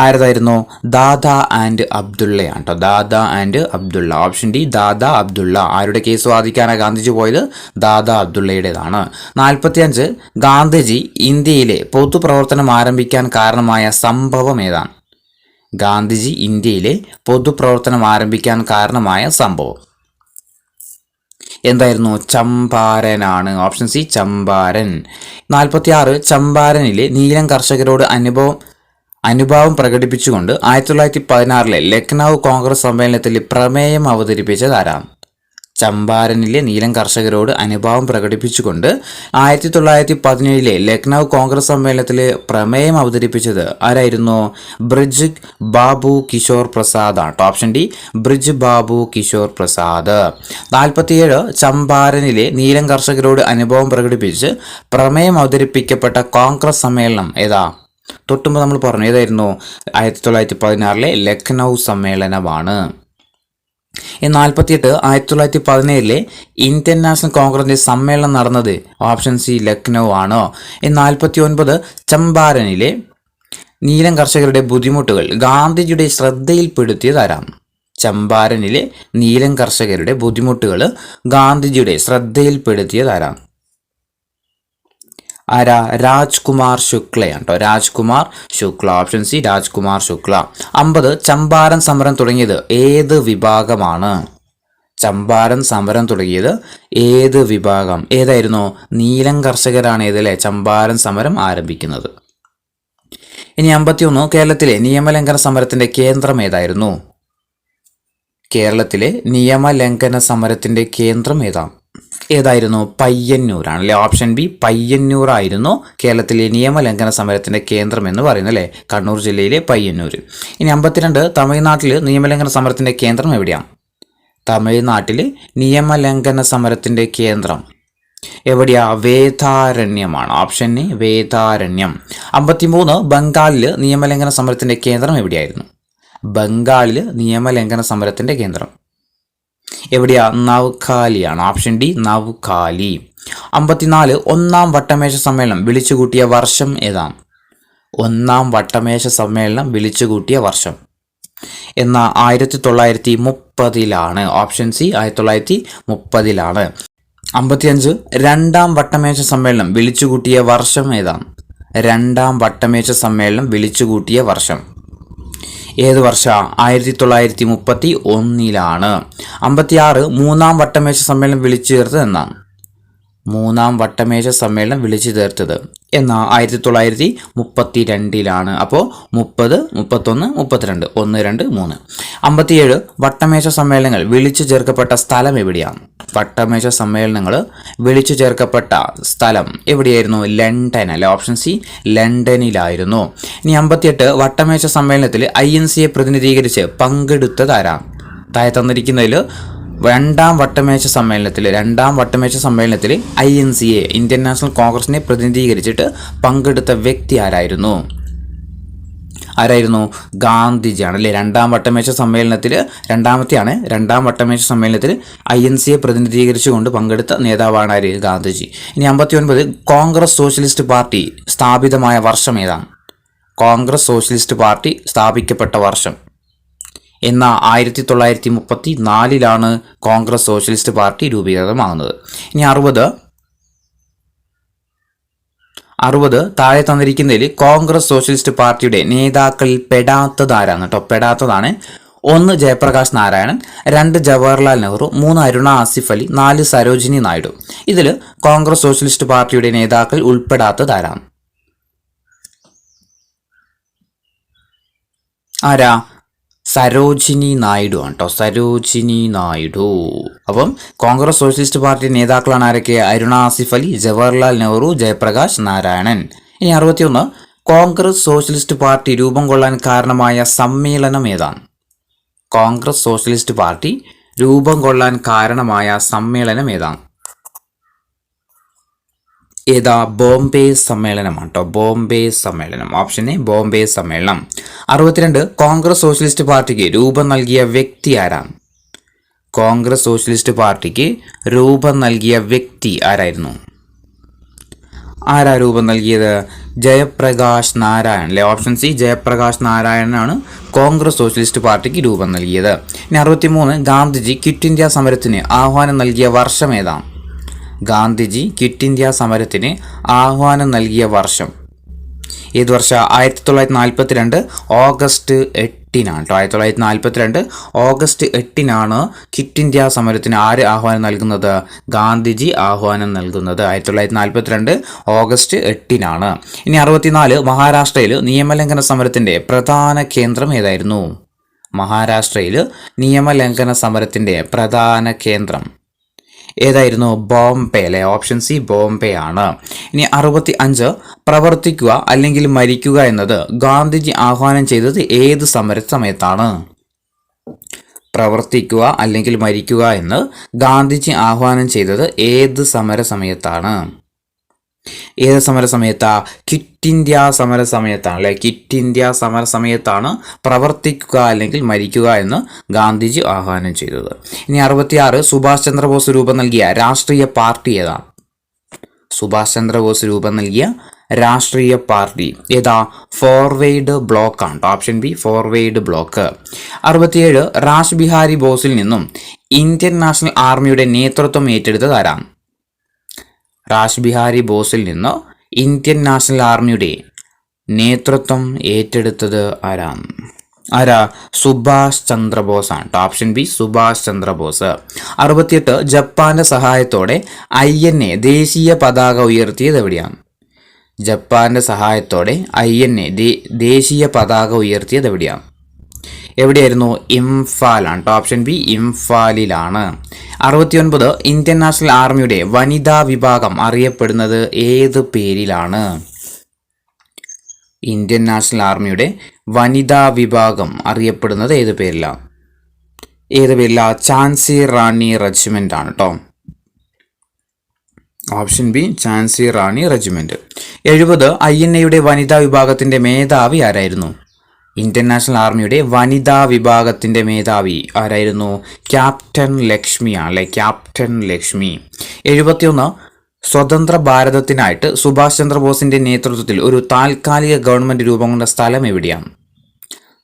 ആരതായിരുന്നു? ദാദാ ആൻഡ് അബ്ദുള്ളയാണ് കേട്ടോ. Dada and Abdullah. Option D Dada Abdullah. ആരുടെ കേസ് വാദിക്കാനാണ് ഗാന്ധിജി പോയത്? ദാദാ അബ്ദുള്ളയുടേതാണ്. 45 ഗാന്ധിജി ഇന്ത്യയിലെ പൊതുപ്രവർത്തനം ആരംഭിക്കാൻ കാരണമായ സംഭവം ഏതാണ്? ഗാന്ധിജി ഇന്ത്യയിലെ പൊതുപ്രവർത്തനം ആരംഭിക്കാൻ കാരണമായ സംഭവം എന്തായിരുന്നു? ചമ്പാരനാണ്. Option C Champaran. 46 ചമ്പാരനിലെ നീലം കർഷകരോട് അനുഭാവം പ്രകടിപ്പിച്ചുകൊണ്ട് 1916-ലെ ലക്നൗ കോൺഗ്രസ് സമ്മേളനത്തിൽ പ്രമേയം അവതരിപ്പിച്ചത് ആരാണ്? ചമ്പാരനിലെ നീലം കർഷകരോട് അനുഭാവം പ്രകടിപ്പിച്ചുകൊണ്ട് 1917-ലെ ലക്നൗ കോൺഗ്രസ് സമ്മേളനത്തിൽ പ്രമേയം അവതരിപ്പിച്ചത് ആരായിരുന്നു? ബ്രിജ് ബാബു കിഷോർ പ്രസാദ് ആണ്. Option D Brij Babu Kishore Prasad. 47 ചമ്പാരനിലെ നീലം കർഷകരോട് അനുഭാവം പ്രകടിപ്പിച്ച് പ്രമേയം അവതരിപ്പിക്കപ്പെട്ട കോൺഗ്രസ് സമ്മേളനം ഏതാ? തൊട്ടുമ്പോൾ നമ്മൾ പറഞ്ഞു ഏതായിരുന്നു 1916 ലക്നൗ സമ്മേളനമാണ്. 48 1917 ഇന്ത്യൻ നാഷണൽ കോൺഗ്രസിന്റെ സമ്മേളനം നടന്നത് ഓപ്ഷൻ സി ലക്നൗ ആണ്. 49 ചമ്പാരനിലെ നീലം കർഷകരുടെ ബുദ്ധിമുട്ടുകൾ ഗാന്ധിജിയുടെ ശ്രദ്ധയിൽപ്പെടുത്തിയതാരാം? ചമ്പാരനിലെ നീലം കർഷകരുടെ ബുദ്ധിമുട്ടുകൾ ഗാന്ധിജിയുടെ ശ്രദ്ധയിൽപ്പെടുത്തിയതാരാം? ആരാ? രാജ്കുമാർ ശുക്ലയാണ് കേട്ടോ. Rajkumar Shukla, option C Rajkumar Shukla. 50 ചമ്പാരൻ സമരം തുടങ്ങിയത് ഏത് വിഭാഗമാണ്? ചമ്പാരൻ സമരം തുടങ്ങിയത് ഏത് വിഭാഗം? ഏതായിരുന്നു? നീലം കർഷകരാണ് ഇതിലെ ചമ്പാരൻ സമരം ആരംഭിക്കുന്നത്. ഇനി 51 കേരളത്തിലെ നിയമലംഘന സമരത്തിന്റെ കേന്ദ്രം ഏതായിരുന്നു? കേരളത്തിലെ നിയമലംഘന സമരത്തിന്റെ കേന്ദ്രം ഏതായിരുന്നു? പയ്യന്നൂരാണ് അല്ലെ. ഓപ്ഷൻ ബി പയ്യന്നൂർ ആയിരുന്നു കേരളത്തിലെ നിയമലംഘന സമരത്തിന്റെ കേന്ദ്രം എന്ന് പറയുന്നത് അല്ലെ. കണ്ണൂർ ജില്ലയിലെ പയ്യന്നൂർ. ഇനി 52 തമിഴ്നാട്ടിൽ നിയമലംഘന സമരത്തിന്റെ കേന്ദ്രം എവിടെയാണ്? തമിഴ്നാട്ടിൽ നിയമലംഘന സമരത്തിന്റെ കേന്ദ്രം എവിടെയാ? വേദാരണ്യമാണ്. Option A Vedaranyam. 53 ബംഗാളിൽ നിയമലംഘന സമരത്തിന്റെ കേന്ദ്രം എവിടെയായിരുന്നു? ബംഗാളിൽ നിയമലംഘന സമരത്തിന്റെ കേന്ദ്രം എവിടെയാ? നവ്ഖാലിയാണ്. Option D നവ്ഖാലി. 54 ഒന്നാം വട്ടമേശ സമ്മേളനം വിളിച്ചുകൂട്ടിയ വർഷം ഏതാണ്? ഒന്നാം വട്ടമേശ സമ്മേളനം വിളിച്ചുകൂട്ടിയ വർഷം എന്ന 1930 ഓപ്ഷൻ സി 1930. 55 രണ്ടാം വട്ടമേശ സമ്മേളനം വിളിച്ചുകൂട്ടിയ വർഷം ഏതാണ്? രണ്ടാം വട്ടമേശ സമ്മേളനം വിളിച്ചുകൂട്ടിയ വർഷം ഏത് വർഷ? 1931. 56 മൂന്നാം വട്ടമേശ സമ്മേളനം വിളിച്ചു ചേർത്തത് എന്നാണ്? മൂന്നാം വട്ടമേശ സമ്മേളനം വിളിച്ചു ചേർത്തത് എന്നാ 1932. അപ്പോൾ 30, 31, 32 1, 2, 3. 57 വട്ടമേശ സമ്മേളനങ്ങൾ വിളിച്ചു ചേർക്കപ്പെട്ട സ്ഥലം എവിടെയാണ്? വട്ടമേശ സമ്മേളനങ്ങൾ വിളിച്ചു ചേർക്കപ്പെട്ട സ്ഥലം എവിടെയായിരുന്നു? ലണ്ടൻ അല്ലെ. ഓപ്ഷൻ സി ലണ്ടനിലായിരുന്നു. ഇനി 58 വട്ടമേശ സമ്മേളനത്തിൽ INCയെ പ്രതിനിധീകരിച്ച് പങ്കെടുത്തതാരാണ്? താഴെ തന്നിരിക്കുന്നതിൽ രണ്ടാം വട്ടമേശ സമ്മേളനത്തിൽ INCയെ ഇന്ത്യൻ നാഷണൽ കോൺഗ്രസിനെ പ്രതിനിധീകരിച്ചിട്ട് പങ്കെടുത്ത വ്യക്തി ആരായിരുന്നു? ഗാന്ധിജിയാണ് അല്ലേ. രണ്ടാം വട്ടമേശ സമ്മേളനത്തിൽ രണ്ടാമത്തെയാണ്. രണ്ടാം വട്ടമേശ സമ്മേളനത്തിൽ INCയെ പ്രതിനിധീകരിച്ചുകൊണ്ട് പങ്കെടുത്ത നേതാവാണ് ആര്? ഗാന്ധിജി. ഇനി 59 കോൺഗ്രസ് സോഷ്യലിസ്റ്റ് പാർട്ടി സ്ഥാപിതമായ വർഷം ഏതാണ്? കോൺഗ്രസ് സോഷ്യലിസ്റ്റ് പാർട്ടി സ്ഥാപിക്കപ്പെട്ട വർഷം എന്ന 1934 കോൺഗ്രസ് സോഷ്യലിസ്റ്റ് പാർട്ടി രൂപീകൃതമാകുന്നത്. ഇനി 60 താഴെ തന്നിരിക്കുന്നതിൽ കോൺഗ്രസ് സോഷ്യലിസ്റ്റ് പാർട്ടിയുടെ നേതാക്കളിൽ പെടാത്തതാരാണ് കേട്ടോ. പെടാത്തതാണ് 1 ജയപ്രകാശ് നാരായണൻ, 2 ജവഹർലാൽ നെഹ്റു, 3 അരുണ ആസിഫ് അലി, 4 സരോജിനി നായിഡു. ഇതിൽ കോൺഗ്രസ് സോഷ്യലിസ്റ്റ് പാർട്ടിയുടെ നേതാക്കൾ ഉൾപ്പെടാത്തതാരാണ്? ആരാ? സരോജിനി നായിഡു ആണ് കേട്ടോ. സരോജിനി നായിഡു. അപ്പം കോൺഗ്രസ് സോഷ്യലിസ്റ്റ് പാർട്ടി നേതാക്കളാണ് ആരൊക്കെ? അരുണ ആസിഫ് അലി, ജവഹർലാൽ നെഹ്റു, ജയപ്രകാശ് നാരായണൻ. ഇനി 61 കോൺഗ്രസ് സോഷ്യലിസ്റ്റ് പാർട്ടി രൂപം കൊള്ളാൻ കാരണമായ സമ്മേളനം ഏതാണ്? കോൺഗ്രസ് സോഷ്യലിസ്റ്റ് പാർട്ടി രൂപം കൊള്ളാൻ കാരണമായ സമ്മേളനം ഏതാണ്? ബോംബെ സമ്മേളനമാണ് കേട്ടോ. ബോംബെ സമ്മേളനം. ഓപ്ഷൻ എ ബോംബെ സമ്മേളനം. 62 കോൺഗ്രസ് സോഷ്യലിസ്റ്റ് പാർട്ടിക്ക് രൂപം നൽകിയ വ്യക്തി ആരാണ്? കോൺഗ്രസ് സോഷ്യലിസ്റ്റ് പാർട്ടിക്ക് രൂപം നൽകിയ വ്യക്തി ആരായിരുന്നു? ആരാ രൂപം നൽകിയത്? ജയപ്രകാശ് നാരായൺ അല്ലെ. ഓപ്ഷൻ സി ജയപ്രകാശ് നാരായണനാണ് കോൺഗ്രസ് സോഷ്യലിസ്റ്റ് പാർട്ടിക്ക് രൂപം നൽകിയത്. ഇനി 63 ഗാന്ധിജി ക്വിറ്റ് ഇന്ത്യ സമരത്തിന് ആഹ്വാനം നൽകിയ വർഷം ഏതാണ്? ഗാന്ധിജി ക്വിറ്റ് ഇന്ത്യ സമരത്തിന് ആഹ്വാനം നൽകിയ വർഷം ഏത് വർഷം? 1942 ഓഗസ്റ്റ് 8 1942 ഓഗസ്റ്റ് 8 ക്വിറ്റ് ഇന്ത്യ സമരത്തിന് ആര് ആഹ്വാനം നൽകുന്നത്? ഗാന്ധിജി ആഹ്വാനം നൽകുന്നത് 1942 ഓഗസ്റ്റ് 8. ഇനി 64 മഹാരാഷ്ട്രയിൽ നിയമലംഘന സമരത്തിന്റെ പ്രധാന കേന്ദ്രം ഏതായിരുന്നു? മഹാരാഷ്ട്രയിൽ നിയമലംഘന സമരത്തിന്റെ പ്രധാന കേന്ദ്രം ഏതായിരുന്നു? ബോംബെ അല്ലെ. ഓപ്ഷൻ സി ബോംബെ ആണ്. ഇനി 65 പ്രവർത്തിക്കുക അല്ലെങ്കിൽ മരിക്കുക എന്നത് ഗാന്ധിജി ആഹ്വാനം ചെയ്തത് ഏത് സമയത്താണ്? പ്രവർത്തിക്കുക അല്ലെങ്കിൽ മരിക്കുക എന്ന് ഗാന്ധിജി ആഹ്വാനം ചെയ്തത് ഏത് സമരസമയത്താണ്? ഏത് സമരസമയത്താ? ക്വിറ്റ് ഇന്ത്യ സമരസമയത്താണ് അല്ലെ. ക്വിറ്റ് ഇന്ത്യ സമരസമയത്താണ് പ്രവർത്തിക്കുക അല്ലെങ്കിൽ മരിക്കുക എന്ന് ഗാന്ധിജി ആഹ്വാനം ചെയ്തത്. ഇനി 66 സുഭാഷ് ചന്ദ്രബോസ് രൂപം നൽകിയ രാഷ്ട്രീയ പാർട്ടി ഏതാണ്? സുഭാഷ് ചന്ദ്രബോസ് രൂപം നൽകിയ രാഷ്ട്രീയ പാർട്ടി ഏതാ? ഫോർവേഡ് ബ്ലോക്ക് ആണ്. Option B forward block. 67 rash Bihari ബോസിൽ നിന്നും ഇന്ത്യൻ നാഷണൽ ആർമിയുടെ നേതൃത്വം ഏറ്റെടുത്തത് ആരാണ്? റാഷ് ബിഹാരി ബോസിൽ നിന്ന് ഇന്ത്യൻ നാഷണൽ ആർമിയുടെ നേതൃത്വം ഏറ്റെടുത്തത് ആരാണ്? ആരാ? സുഭാഷ് ചന്ദ്രബോസ് ആണ്. Option B Subhash Chandrabose. 68 ജപ്പാന്റെ സഹായത്തോടെ INA ദേശീയ പതാക ഉയർത്തിയത് എവിടെയാണ്? ജപ്പാന്റെ സഹായത്തോടെ INA ദേശീയ പതാക ഉയർത്തിയത് എവിടെയാണ്? എവിടെയായിരുന്നു? ഇംഫാലാണ്. ഓപ്ഷൻ ബി ഇംഫാലിലാണ്. 69 ഇന്ത്യൻ നാഷണൽ ആർമിയുടെ വനിതാ വിഭാഗം അറിയപ്പെടുന്നത് ഏത് പേരിലാണ്? ഇന്ത്യൻ നാഷണൽ ആർമിയുടെ വനിതാ വിഭാഗം അറിയപ്പെടുന്നത് ഏത് പേരിലാണ്? ഏത് പേരിലാണ്? ഝാൻസി റാണി റെജിമെന്റ് ആണ് കേട്ടോ. ഓപ്ഷൻ ബി ഝാൻസി റാണി റെജിമെന്റ്. 70 INAയുടെ വനിതാ വിഭാഗത്തിന്റെ മേധാവി ആരായിരുന്നു? ഇന്ത്യൻ നാഷണൽ ആർമിയുടെ വനിതാ വിഭാഗത്തിന്റെ മേധാവി ആരായിരുന്നു? ക്യാപ്റ്റൻ ലക്ഷ്മിയാണ് അല്ലെ. ക്യാപ്റ്റൻ ലക്ഷ്മി. 71 സ്വതന്ത്ര ഭാരതത്തിനായിട്ട് സുഭാഷ് ചന്ദ്രബോസിന്റെ നേതൃത്വത്തിൽ ഒരു താൽക്കാലിക ഗവൺമെന്റ് രൂപം കൊണ്ട സ്ഥലം എവിടെയാണ്?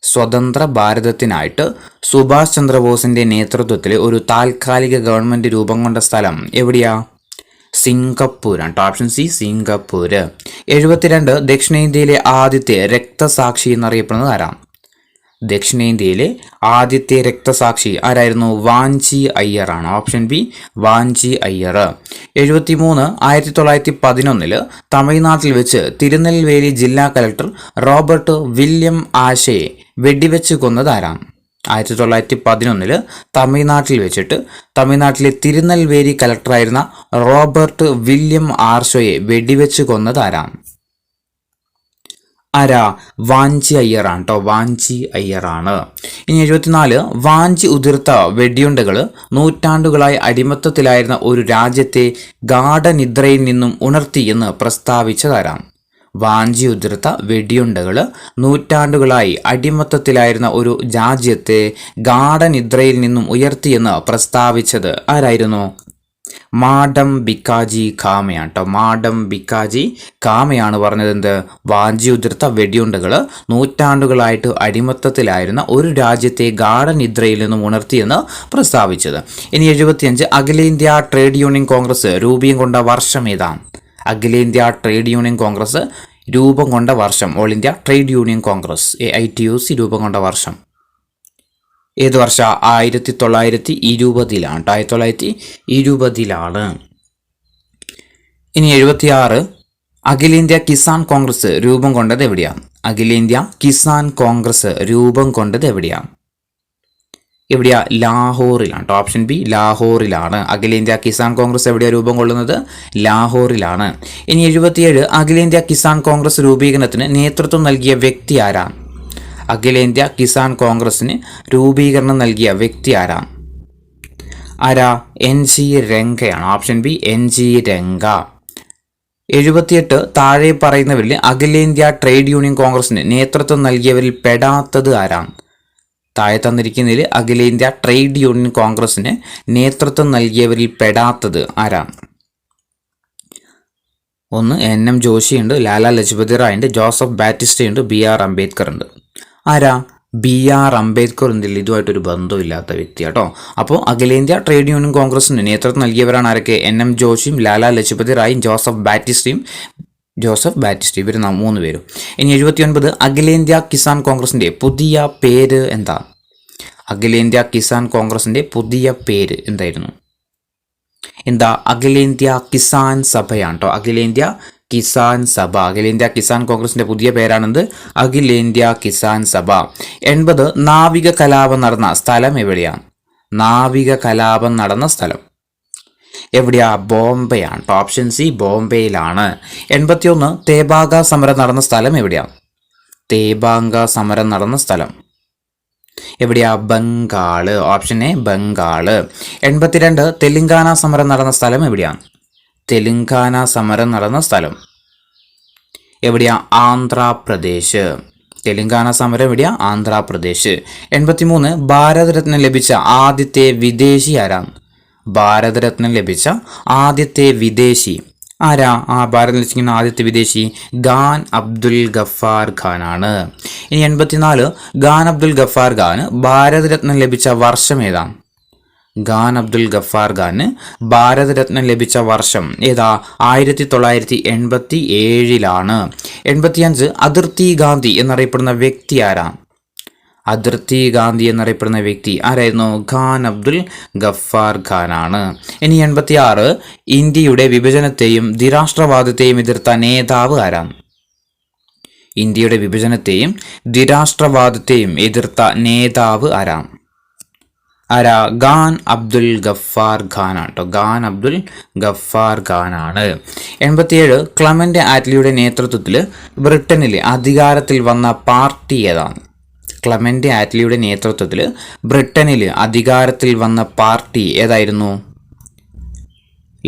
സ്വതന്ത്ര ഭാരതത്തിനായിട്ട് സുഭാഷ് ചന്ദ്രബോസിന്റെ നേതൃത്വത്തിൽ ഒരു താൽക്കാലിക ഗവൺമെന്റ് രൂപം കൊണ്ട സ്ഥലം എവിടെയാ? സിംഗപ്പൂരാണ്. Option C Singapore. 72 ദക്ഷിണേന്ത്യയിലെ ആദ്യത്തെ രക്തസാക്ഷി എന്നറിയപ്പെടുന്നത് ആരാണ്? ദക്ഷിണേന്ത്യയിലെ ആദ്യത്തെ രക്തസാക്ഷി ആരായിരുന്നു? വാഞ്ചി അയ്യർ ആണ്. Option B Vanchi Iyer. 73 1911 തമിഴ്നാട്ടിൽ വെച്ച് തിരുനെൽവേലി ജില്ലാ കലക്ടർ റോബർട്ട് വില്യം ആഷയെ വെടിവെച്ച് കൊന്നത് ആരാണ്? 1911 തമിഴ്നാട്ടിൽ വെച്ചിട്ട് തമിഴ്നാട്ടിലെ തിരുനെൽവേലി കലക്ടറായിരുന്ന റോബർട്ട് വില്യം ആർഷോയെ വെടിവെച്ച് കൊന്നത് ആരാണ്? ആരാ? വാഞ്ചി അയ്യറാണ് കേട്ടോ. വാഞ്ചി അയ്യറാണ്. ഇനി 74 വാഞ്ചി ഉതിർത്ത വെടിയുണ്ടകൾ നൂറ്റാണ്ടുകളായി അടിമത്തത്തിലായിരുന്ന ഒരു രാജ്യത്തെ ഗാഢനിദ്രയിൽ നിന്നും ഉണർത്തി എന്ന് പ്രസ്താവിച്ചതാരാണ്? വാഞ്ചി ഉതിർത്ത വെടിയുണ്ടകൾ നൂറ്റാണ്ടുകളായി അടിമത്തത്തിലായിരുന്ന ഒരു രാജ്യത്തെ ഗാഢനിദ്രയിൽ നിന്നും ഉയർത്തിയെന്ന് പ്രസ്താവിച്ചത് ആരായിരുന്നു? മാഡം ബിക്കാജി കാമയാണ് കേട്ടോ. മാഡം ബിക്കാജി കാമയാണ് പറഞ്ഞത് എന്ത്? വാഞ്ചി ഉതിർത്ത വെടിയുണ്ടകൾ നൂറ്റാണ്ടുകളായിട്ട് അടിമത്തത്തിലായിരുന്ന ഒരു രാജ്യത്തെ ഗാഢനിദ്രയിൽ നിന്നും ഉണർത്തിയെന്ന് പ്രസ്താവിച്ചത്. ഇനി 75 അഖിലേന്ത്യാ ട്രേഡ് യൂണിയൻ കോൺഗ്രസ് രൂപം കൊണ്ട വർഷം ഏതാണ്? അഖിലേന്ത്യാ ട്രേഡ് യൂണിയൻ കോൺഗ്രസ് രൂപം കൊണ്ട വർഷം. All India Trade Union Congress AITUC രൂപം കൊണ്ട വർഷം ഏത് വർഷം? 1920ലാണ്. 1920ലാണ്. ഇനി 76 അഖിലേന്ത്യാ കിസാൻ കോൺഗ്രസ് രൂപം കൊണ്ടത് എവിടെയാണ്? അഖിലേന്ത്യാ കിസാൻ കോൺഗ്രസ് രൂപം കൊണ്ടത് എവിടെയാണ്? എവിടെയാ? ലാഹോറിലാണ്. ഓപ്ഷൻ ബി ലാഹോറിലാണ്. അഖിലേന്ത്യാ കിസാൻ കോൺഗ്രസ് എവിടെയാണ് രൂപം കൊള്ളുന്നത്? ലാഹോറിലാണ്. ഇനി 77 അഖിലേന്ത്യാ കിസാൻ കോൺഗ്രസ് രൂപീകരണത്തിന് നേതൃത്വം നൽകിയ വ്യക്തി ആരാണ്? അഖിലേന്ത്യാ കിസാൻ കോൺഗ്രസിന് രൂപീകരണം നൽകിയ വ്യക്തി ആരാണ്? ആരാ? NG രംഗയാണ്. Option B NG Ranga. 78 താഴെ പറയുന്നവരിൽ അഖിലേന്ത്യാ ട്രേഡ് യൂണിയൻ കോൺഗ്രസിന് നേതൃത്വം നൽകിയവരിൽ പെടാത്തത് ആരാണ്? താഴെ തന്നിരിക്കുന്നതിൽ അഖിലേന്ത്യാ ട്രേഡ് യൂണിയൻ കോൺഗ്രസിന് നേതൃത്വം നൽകിയവരിൽ പെടാത്തത് ആരാണ്? 1 NM ജോഷി ഉണ്ട്, ലാലാ ലജ്പതി റായ് ഉണ്ട്, ജോസഫ് ബാറ്റിസ്റ്റ ഉണ്ട്, BR അംബേദ്കർ ഉണ്ട്. ആരാ? BR അംബേദ്കർ എന്തില്ല ഇതുമായിട്ടൊരു ബന്ധമില്ലാത്ത വ്യക്തി കേട്ടോ. അപ്പോൾ അഖിലേന്ത്യാ ട്രേഡ് യൂണിയൻ കോൺഗ്രസിന് നേതൃത്വം നൽകിയവരാണ് ആരൊക്കെ? NM ജോഷിയും ലാലാ ലജ്പതി റായും ജോസഫ് ബാറ്റിസ്റ്റയും ഇവർ 3 പേരും. ഇനി 79 അഖിലേന്ത്യാ കിസാൻ കോൺഗ്രസിന്റെ പുതിയ പേര് എന്താ? അഖിലേന്ത്യാ കിസാൻ കോൺഗ്രസിന്റെ പുതിയ പേര് എന്തായിരുന്നു? എന്താ? അഖിലേന്ത്യാ കിസാൻ സഭയാണ് കേട്ടോ. അഖിലേന്ത്യാ കിസാൻ സഭ. അഖിലേന്ത്യാ കിസാൻ കോൺഗ്രസിന്റെ പുതിയ പേരാണെന്ത്? അഖിലേന്ത്യാ കിസാൻ സഭ. 80 നാവിക കലാപം നടന്ന സ്ഥലം എവിടെയാണ്? നാവിക കലാപം നടന്ന സ്ഥലം എവിടെയാ? ബോംബെയാണ്. Option C ബോംബെയിലാണ്. 81 തേബാംഗ സമരം നടന്ന സ്ഥലം എവിടെയാണ്? തേബാംഗ സമരം നടന്ന സ്ഥലം എവിടെയാ? ബംഗാള്. Option A Bengal. 82 തെലങ്കാന സമരം നടന്ന സ്ഥലം എവിടെയാണ്? തെലുങ്കാന സമരം നടന്ന സ്ഥലം എവിടെയാ? ആന്ധ്രാപ്രദേശ്. തെലുങ്കാന സമരം എവിടെയാ? ആന്ധ്രാപ്രദേശ്. 83 ഭാരതരത്നം ലഭിച്ച ആദ്യത്തെ വിദേശി ആരാണ്? ഭാരതരത്നം ലഭിച്ച ആദ്യത്തെ വിദേശി ആരാ? ഭാരതം ലഭിക്കുന്ന ആദ്യത്തെ വിദേശി ഖാൻ അബ്ദുൽ ഗഫാർ ഖാനാണ്. ഇനി 84 ഖാൻ അബ്ദുൽ ഗഫാർ ഖാന് ഭാരതരത്നം ലഭിച്ച വർഷം ഏതാണ്? ഖാൻ അബ്ദുൽ ഗഫാർ ഖാന് ഭാരതരത്നം ലഭിച്ച വർഷം ഏതാ? 1987 85 അതിർത്തി ഗാന്ധി എന്നറിയപ്പെടുന്ന വ്യക്തി ആരാണ്? അതിർത്തി ഗാന്ധി എന്നറിയപ്പെടുന്ന വ്യക്തി ആരായിരുന്നു? ഖാൻ അബ്ദുൽ ഗഫാർ ഖാനാണ്. ഇനി 86 ഇന്ത്യയുടെ വിഭജനത്തെയും ദ്വിരാഷ്ട്രവാദത്തെയും എതിർത്ത നേതാവ് ആരാണ്? ഇന്ത്യയുടെ വിഭജനത്തെയും ദ്വിരാഷ്ട്രവാദത്തെയും എതിർത്ത നേതാവ് ആരാണ്? ഖാൻ അബ്ദുൽ ഗഫാർ ഖാനാണ് കേട്ടോ. ഖാൻ അബ്ദുൽ ഗഫാർ ഖാനാണ്. 87 ക്ലമന്റ് ആറ്റ്ലിയുടെ നേതൃത്വത്തിൽ ബ്രിട്ടനിൽ അധികാരത്തിൽ വന്ന പാർട്ടി ഏതാണ്? ക്ലമന്റ് ആറ്റ്ലിയുടെ നേതൃത്വത്തിൽ ബ്രിട്ടനിൽ അധികാരത്തിൽ വന്ന പാർട്ടി ഏതായിരുന്നു?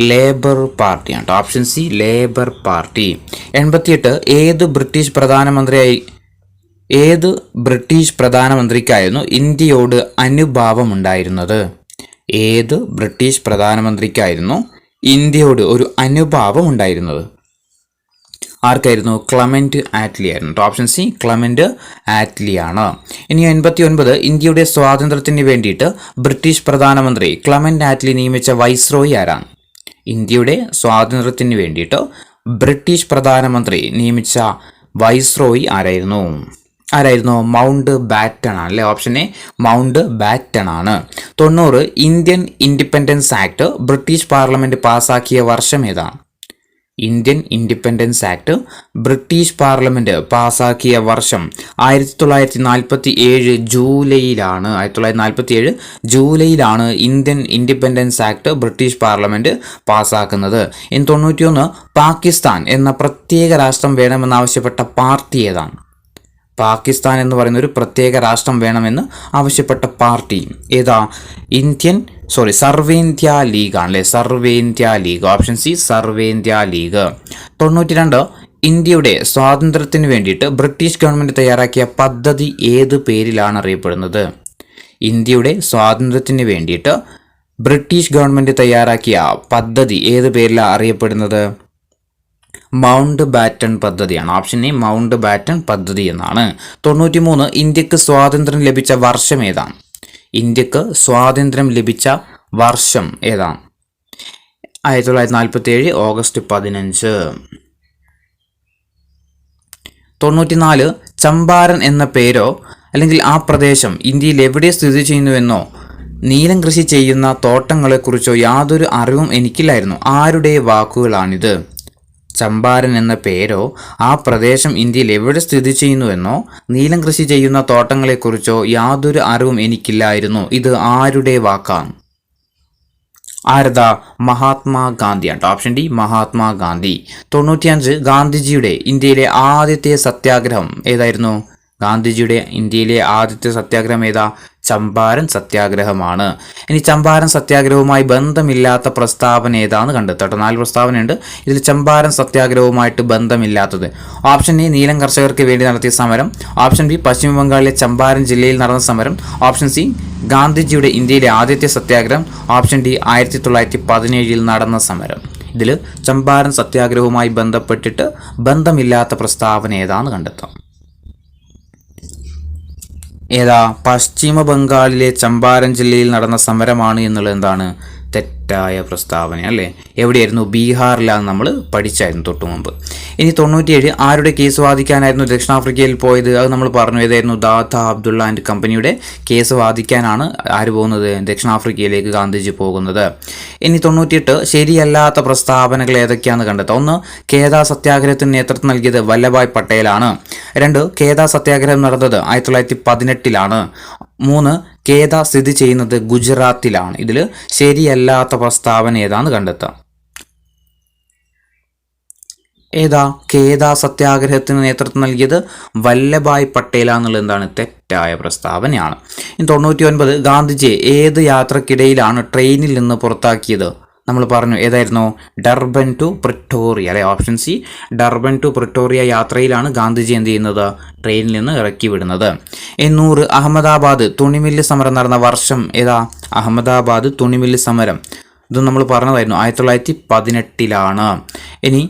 ലേബർ പാർട്ടിയാണ് കേട്ടോ. Option C labour party. 88 ഏത് ബ്രിട്ടീഷ് പ്രധാനമന്ത്രിക്കായിരുന്നു ഇന്ത്യയോട് അനുഭാവമുണ്ടായിരുന്നത്? ഏത് ബ്രിട്ടീഷ് പ്രധാനമന്ത്രിക്കായിരുന്നു ഇന്ത്യയോട് ഒരു അനുഭാവം ഉണ്ടായിരുന്നത്? ആർക്കായിരുന്നു? ക്ലമന്റ് ആറ്റ്ലി ആയിരുന്നു. ഓപ്ഷൻ സി ക്ലമന്റ് ആറ്റ്ലി ആണ്. ഇനി 89 ഇന്ത്യയുടെ സ്വാതന്ത്ര്യത്തിന് വേണ്ടിയിട്ട് ബ്രിട്ടീഷ് പ്രധാനമന്ത്രി ക്ലമന്റ് ആറ്റ്ലി നിയമിച്ച വൈസ്രോയി ആരാണ്? ഇന്ത്യയുടെ സ്വാതന്ത്ര്യത്തിന് വേണ്ടിയിട്ട് ബ്രിട്ടീഷ് പ്രധാനമന്ത്രി നിയമിച്ച വൈസ്രോയി ആരായിരുന്നു? മൗണ്ട് ബാറ്റൺ ആണ് അല്ലേ. ഓപ്ഷൻ എ മൗണ്ട് ബാറ്റൺ ആണ്. 90 Indian Independence Act British Parliament പാസാക്കിയ വർഷം ഏതാണ്? Indian Independence Act British Parliament പാസാക്കിയ വർഷം 1947 ജൂലൈയിലാണ്. 1947 ജൂലൈയിലാണ് Indian Independence Act British Parliament പാസാക്കുന്നത്. 91 പാകിസ്ഥാൻ എന്ന പ്രത്യേക രാഷ്ട്രം വേണമെന്നാവശ്യപ്പെട്ട പാർട്ടി ഏതാണ്? പാകിസ്ഥാൻ എന്ന് പറയുന്ന ഒരു പ്രത്യേക രാഷ്ട്രം വേണമെന്ന് ആവശ്യപ്പെട്ട പാർട്ടി ഏതാ? സർവേന്ത്യ ലീഗ് ആണല്ലേ. സർവേന്ത്യ ലീഗ്. ഓപ്ഷൻ സി സർവേന്ത്യ ലീഗ്. 92 ഇന്ത്യയുടെ സ്വാതന്ത്ര്യത്തിന് വേണ്ടിയിട്ട് ബ്രിട്ടീഷ് ഗവൺമെന്റ് തയ്യാറാക്കിയ പദ്ധതി ഏത് പേരിലാണ് അറിയപ്പെടുന്നത്? ഇന്ത്യയുടെ സ്വാതന്ത്ര്യത്തിന് വേണ്ടിയിട്ട് ബ്രിട്ടീഷ് ഗവൺമെന്റ് തയ്യാറാക്കിയ പദ്ധതി ഏത് പേരിലാണ് അറിയപ്പെടുന്നത്? മൗണ്ട് ബാറ്റൺ പദ്ധതിയാണ്. ഓപ്ഷൻ എ മൗണ്ട് ബാറ്റൺ പദ്ധതി എന്നാണ്. 93 ഇന്ത്യക്ക് സ്വാതന്ത്ര്യം ലഭിച്ച വർഷം ഏതാണ്? ഇന്ത്യക്ക് സ്വാതന്ത്ര്യം ലഭിച്ച വർഷം ഏതാണ്? 1947 ഓഗസ്റ്റ് 15. 94 ചമ്പാരൻ എന്ന പേരോ അല്ലെങ്കിൽ ആ പ്രദേശം ഇന്ത്യയിൽ എവിടെ സ്ഥിതി ചെയ്യുന്നുവെന്നോ നീലം കൃഷി ചെയ്യുന്ന തോട്ടങ്ങളെക്കുറിച്ചോ യാതൊരു അറിവും എനിക്കില്ലായിരുന്നു. ആരുടെ വാക്കുകളാണിത്? ചമ്പാരൻ എന്ന പേരോ ആ പ്രദേശം ഇന്ത്യയിൽ എവിടെ സ്ഥിതി ചെയ്യുന്നുവെന്നോ നീലം കൃഷി ചെയ്യുന്ന തോട്ടങ്ങളെക്കുറിച്ചോ യാതൊരു അറിവും എനിക്കില്ലായിരുന്നു. ഇത് ആരുടെ വാക്കാണ്? മഹാത്മാഗാന്ധിയാണ്. Option D Mahatma Gandhi. 95 ഗാന്ധിജിയുടെ ഇന്ത്യയിലെ ആദ്യത്തെ സത്യാഗ്രഹം ഏതായിരുന്നു? ഗാന്ധിജിയുടെ ഇന്ത്യയിലെ ആദ്യത്തെ സത്യാഗ്രഹം ഏതാ? ചമ്പാരൻ സത്യാഗ്രഹമാണ്. ഇനി ചമ്പാരൻ സത്യാഗ്രഹവുമായി ബന്ധമില്ലാത്ത പ്രസ്താവന ഏതാന്ന് കണ്ടെത്തട്ടെ. 4 പ്രസ്താവനയുണ്ട്. ഇതിൽ ചമ്പാരൻ സത്യാഗ്രഹവുമായിട്ട് ബന്ധമില്ലാത്തത് ഓപ്ഷൻ എ നീലം കർഷകർക്ക് വേണ്ടി നടത്തിയ സമരം, ഓപ്ഷൻ ബി പശ്ചിമ ബംഗാളിലെ ചമ്പാരൻ ജില്ലയിൽ നടന്ന സമരം, ഓപ്ഷൻ സി ഗാന്ധിജിയുടെ ഇന്ത്യയിലെ ആദ്യത്തെ സത്യാഗ്രഹം, ഓപ്ഷൻ ഡി 1917 നടന്ന സമരം. ഇതിൽ ചമ്പാരൻ സത്യാഗ്രഹവുമായി ബന്ധപ്പെട്ടിട്ട് ബന്ധമില്ലാത്ത പ്രസ്താവന ഏതാന്ന് കണ്ടെത്താം. പശ്ചിമ ബംഗാളിലെ ചമ്പാരൻ ജില്ലയിൽ നടന്ന സമരമാണ് എന്നുള്ളത് എന്താണ്? തെറ്റായ പ്രസ്താവന അല്ലേ. എവിടെയായിരുന്നു? ബീഹാറിലാണ് നമ്മൾ പഠിച്ചായിരുന്നു തൊട്ടു മുമ്പ്. ഇനി 97 ആരുടെ കേസ് വാദിക്കാനായിരുന്നു ദക്ഷിണാഫ്രിക്കയിൽ പോയത്? അത് നമ്മൾ പറഞ്ഞു. ഏതായിരുന്നു? ദാദാ അബ്ദുള്ള ആൻഡ് കമ്പനിയുടെ കേസ് വാദിക്കാനാണ് ആര് പോകുന്നത്? ദക്ഷിണാഫ്രിക്കയിലേക്ക് ഗാന്ധിജി പോകുന്നത്. ഇനി 98 ശരിയല്ലാത്ത പ്രസ്താവനകൾ ഏതൊക്കെയാണെന്ന് കണ്ടെത്താം. 1 കേദാ സത്യാഗ്രഹത്തിന് നേതൃത്വം നൽകിയത് വല്ലഭായ് പട്ടേലാണ്. 2 കേദാ സത്യാഗ്രഹം നടന്നത് 1918 3 കേദ സ്ഥിതി ചെയ്യുന്നത് ഗുജറാത്തിലാണ്. ഇതിൽ ശരിയല്ലാത്ത പ്രസ്താവന ഏതാന്ന് കണ്ടെത്താം. കേദ സത്യാഗ്രഹത്തിന് നേതൃത്വം നൽകിയത് വല്ലഭായ് പട്ടേല എന്നുള്ളത് എന്താണ്? തെറ്റായ പ്രസ്താവനയാണ്. 99 ഗാന്ധിജിയെ ഏത് യാത്രക്കിടയിലാണ് ട്രെയിനിൽ നിന്ന് പുറത്താക്കിയത്? നമ്മൾ പറഞ്ഞു ഏതായിരുന്നു, ഡർബൻ ടു പ്രിട്ടോറിയ അല്ലെ, option C Durban to Pretoria യാത്രയിലാണ് ഗാന്ധിജി എന്ത് ചെയ്യുന്നത്, ട്രെയിനിൽ നിന്ന് ഇറക്കി വിടുന്നത്. 800 അഹമ്മദാബാദ് തുണിമില്ല് സമരം നടന്ന വർഷം ഏതാ, അഹമ്മദാബാദ് തുണിമില്ല് സമരം, ഇത് നമ്മൾ പറഞ്ഞതായിരുന്നു 1918. ഇനി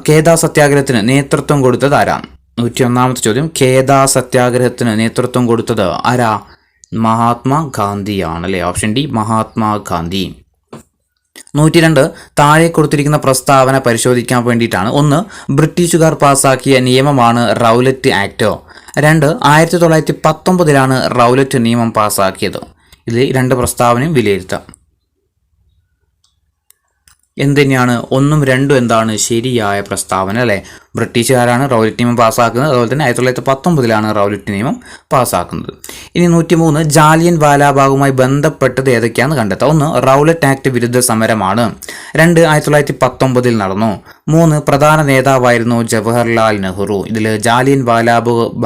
ഖേദ സത്യാഗ്രഹത്തിന് നേതൃത്വം കൊടുത്തത് ആരാ, 101ാമത്തെ ചോദ്യം, ഖേദ സത്യാഗ്രഹത്തിന് നേതൃത്വം കൊടുത്തത് ആരാ, മഹാത്മാഗാന്ധിയാണ് അല്ലെ, ഓപ്ഷൻ ഡി മഹാത്മാഗാന്ധി. 102 താഴെ കൊടുത്തിരിക്കുന്ന പ്രസ്താവന പരിശോധിക്കാൻ വേണ്ടിയിട്ടാണ്. 1 ബ്രിട്ടീഷുകാർ പാസാക്കിയ നിയമമാണ് റൗലറ്റ് ആക്ട്. 2 1919 റൗലറ്റ് നിയമം പാസാക്കിയത്. ഇത് 2 പ്രസ്താവനയും വിലയിരുത്താം. എന്തുതന്നെയാണ് 1ഉം 2ഉം എന്താണ് ശരിയായ പ്രസ്താവന അല്ലേ, ബ്രിട്ടീഷുകാരാണ് റൗലറ്റ് നിയമം പാസ്സാക്കുന്നത്, അതുപോലെ തന്നെ 1919 റൗലറ്റ് നിയമം പാസ്സാക്കുന്നത്. ഇനി 103 ജാലിയൻ വാലാബാഗുമായി ബന്ധപ്പെട്ടത് ഏതൊക്കെയാണെന്ന് കണ്ടെത്താം. 1 റൗലറ്റ് ആക്ട് വിരുദ്ധ സമരമാണ്. 2 1919 നടന്നു. 3 പ്രധാന നേതാവായിരുന്നു ജവഹർലാൽ നെഹ്റു. ഇതിൽ ജാലിയൻ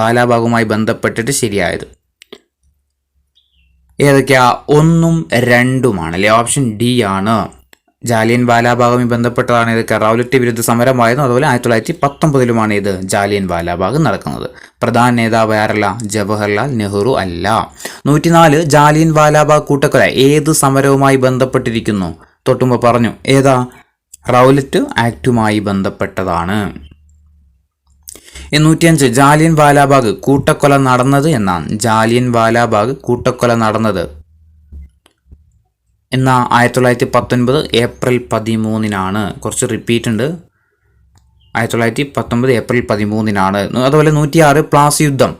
വാലാബാഗുമായി ബന്ധപ്പെട്ടിട്ട് ശരിയായത് ഏതൊക്കെയാ, 1ഉം 2ഉമാണ് അല്ലെ, ഓപ്ഷൻ ഡി ആണ്. ജാലിയൻ വാലാബാഗുമായി ബന്ധപ്പെട്ടതാണ് ഇതൊക്കെ റൗലറ്റ് വിരുദ്ധ സമരമായിരുന്നു. അതുപോലെ 1919 ഇത് ജാലിയൻ വാലാബാഗ് നടക്കുന്നത്. പ്രധാന നേതാവ് ആരല്ല, ജവഹർലാൽ നെഹ്റു അല്ല. 104 ജാലിയൻ വാലാബാഗ് കൂട്ടക്കൊല ഏത് സമരവുമായി ബന്ധപ്പെട്ടിരിക്കുന്നു, തൊട്ടുമ്പോൾ പറഞ്ഞു ഏതാ, റൗലറ്റ് ആക്ടുമായി ബന്ധപ്പെട്ടതാണ്. 105 ജാലിയൻ വാലാബാഗ് കൂട്ടക്കൊല നടന്നത് എന്നാണ്, ജാലിയൻ വാലാബാഗ് കൂട്ടക്കൊല നടന്നത് എന്നാൽ 1919 ഏപ്രിൽ 13. കുറച്ച് റിപ്പീറ്റ് ഉണ്ട്, 1919 ഏപ്രിൽ 13. അതുപോലെ 106 പ്ലാസി യുദ്ധം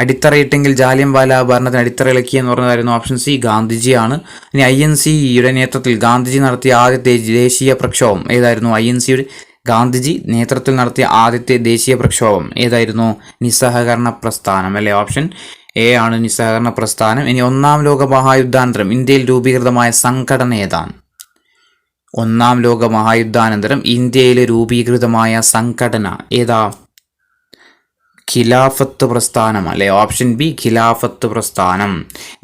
അടിത്തറയിട്ടെങ്കിൽ ജാലിയൻ വാലാബാഗ് ഭരണത്തിന് അടിത്തറയിളക്കി എന്ന് പറഞ്ഞതായിരുന്നു, ഓപ്ഷൻ സി ഗാന്ധിജിയാണ്. ഇനി INC-യുടെ നേതൃത്വത്തിൽ ഗാന്ധിജി നടത്തിയ ആദ്യത്തെ ദേശീയ പ്രക്ഷോഭം ഏതായിരുന്നു, INC-യുടെ ഗാന്ധിജി നേതൃത്വത്തിൽ നടത്തിയ ആദ്യത്തെ ദേശീയ പ്രക്ഷോഭം ഏതായിരുന്നു, നിസ്സഹകരണ പ്രസ്ഥാനം അല്ലെ, ഓപ്ഷൻ എ ആണ് നിസ്സഹകരണ പ്രസ്ഥാനം. ഇനി 1ാം ലോക മഹായുദ്ധാനന്തരം ഇന്ത്യയിൽ രൂപീകൃതമായ സംഘടന ഏതാണ്, 1ാം ലോക മഹായുദ്ധാനന്തരം ഇന്ത്യയിൽ രൂപീകൃതമായ സംഘടന ഏതാ, ഖിലാഫത്ത് പ്രസ്ഥാനം അല്ലെ, ഓപ്ഷൻ ബി ഖിലാഫത്ത് പ്രസ്ഥാനം.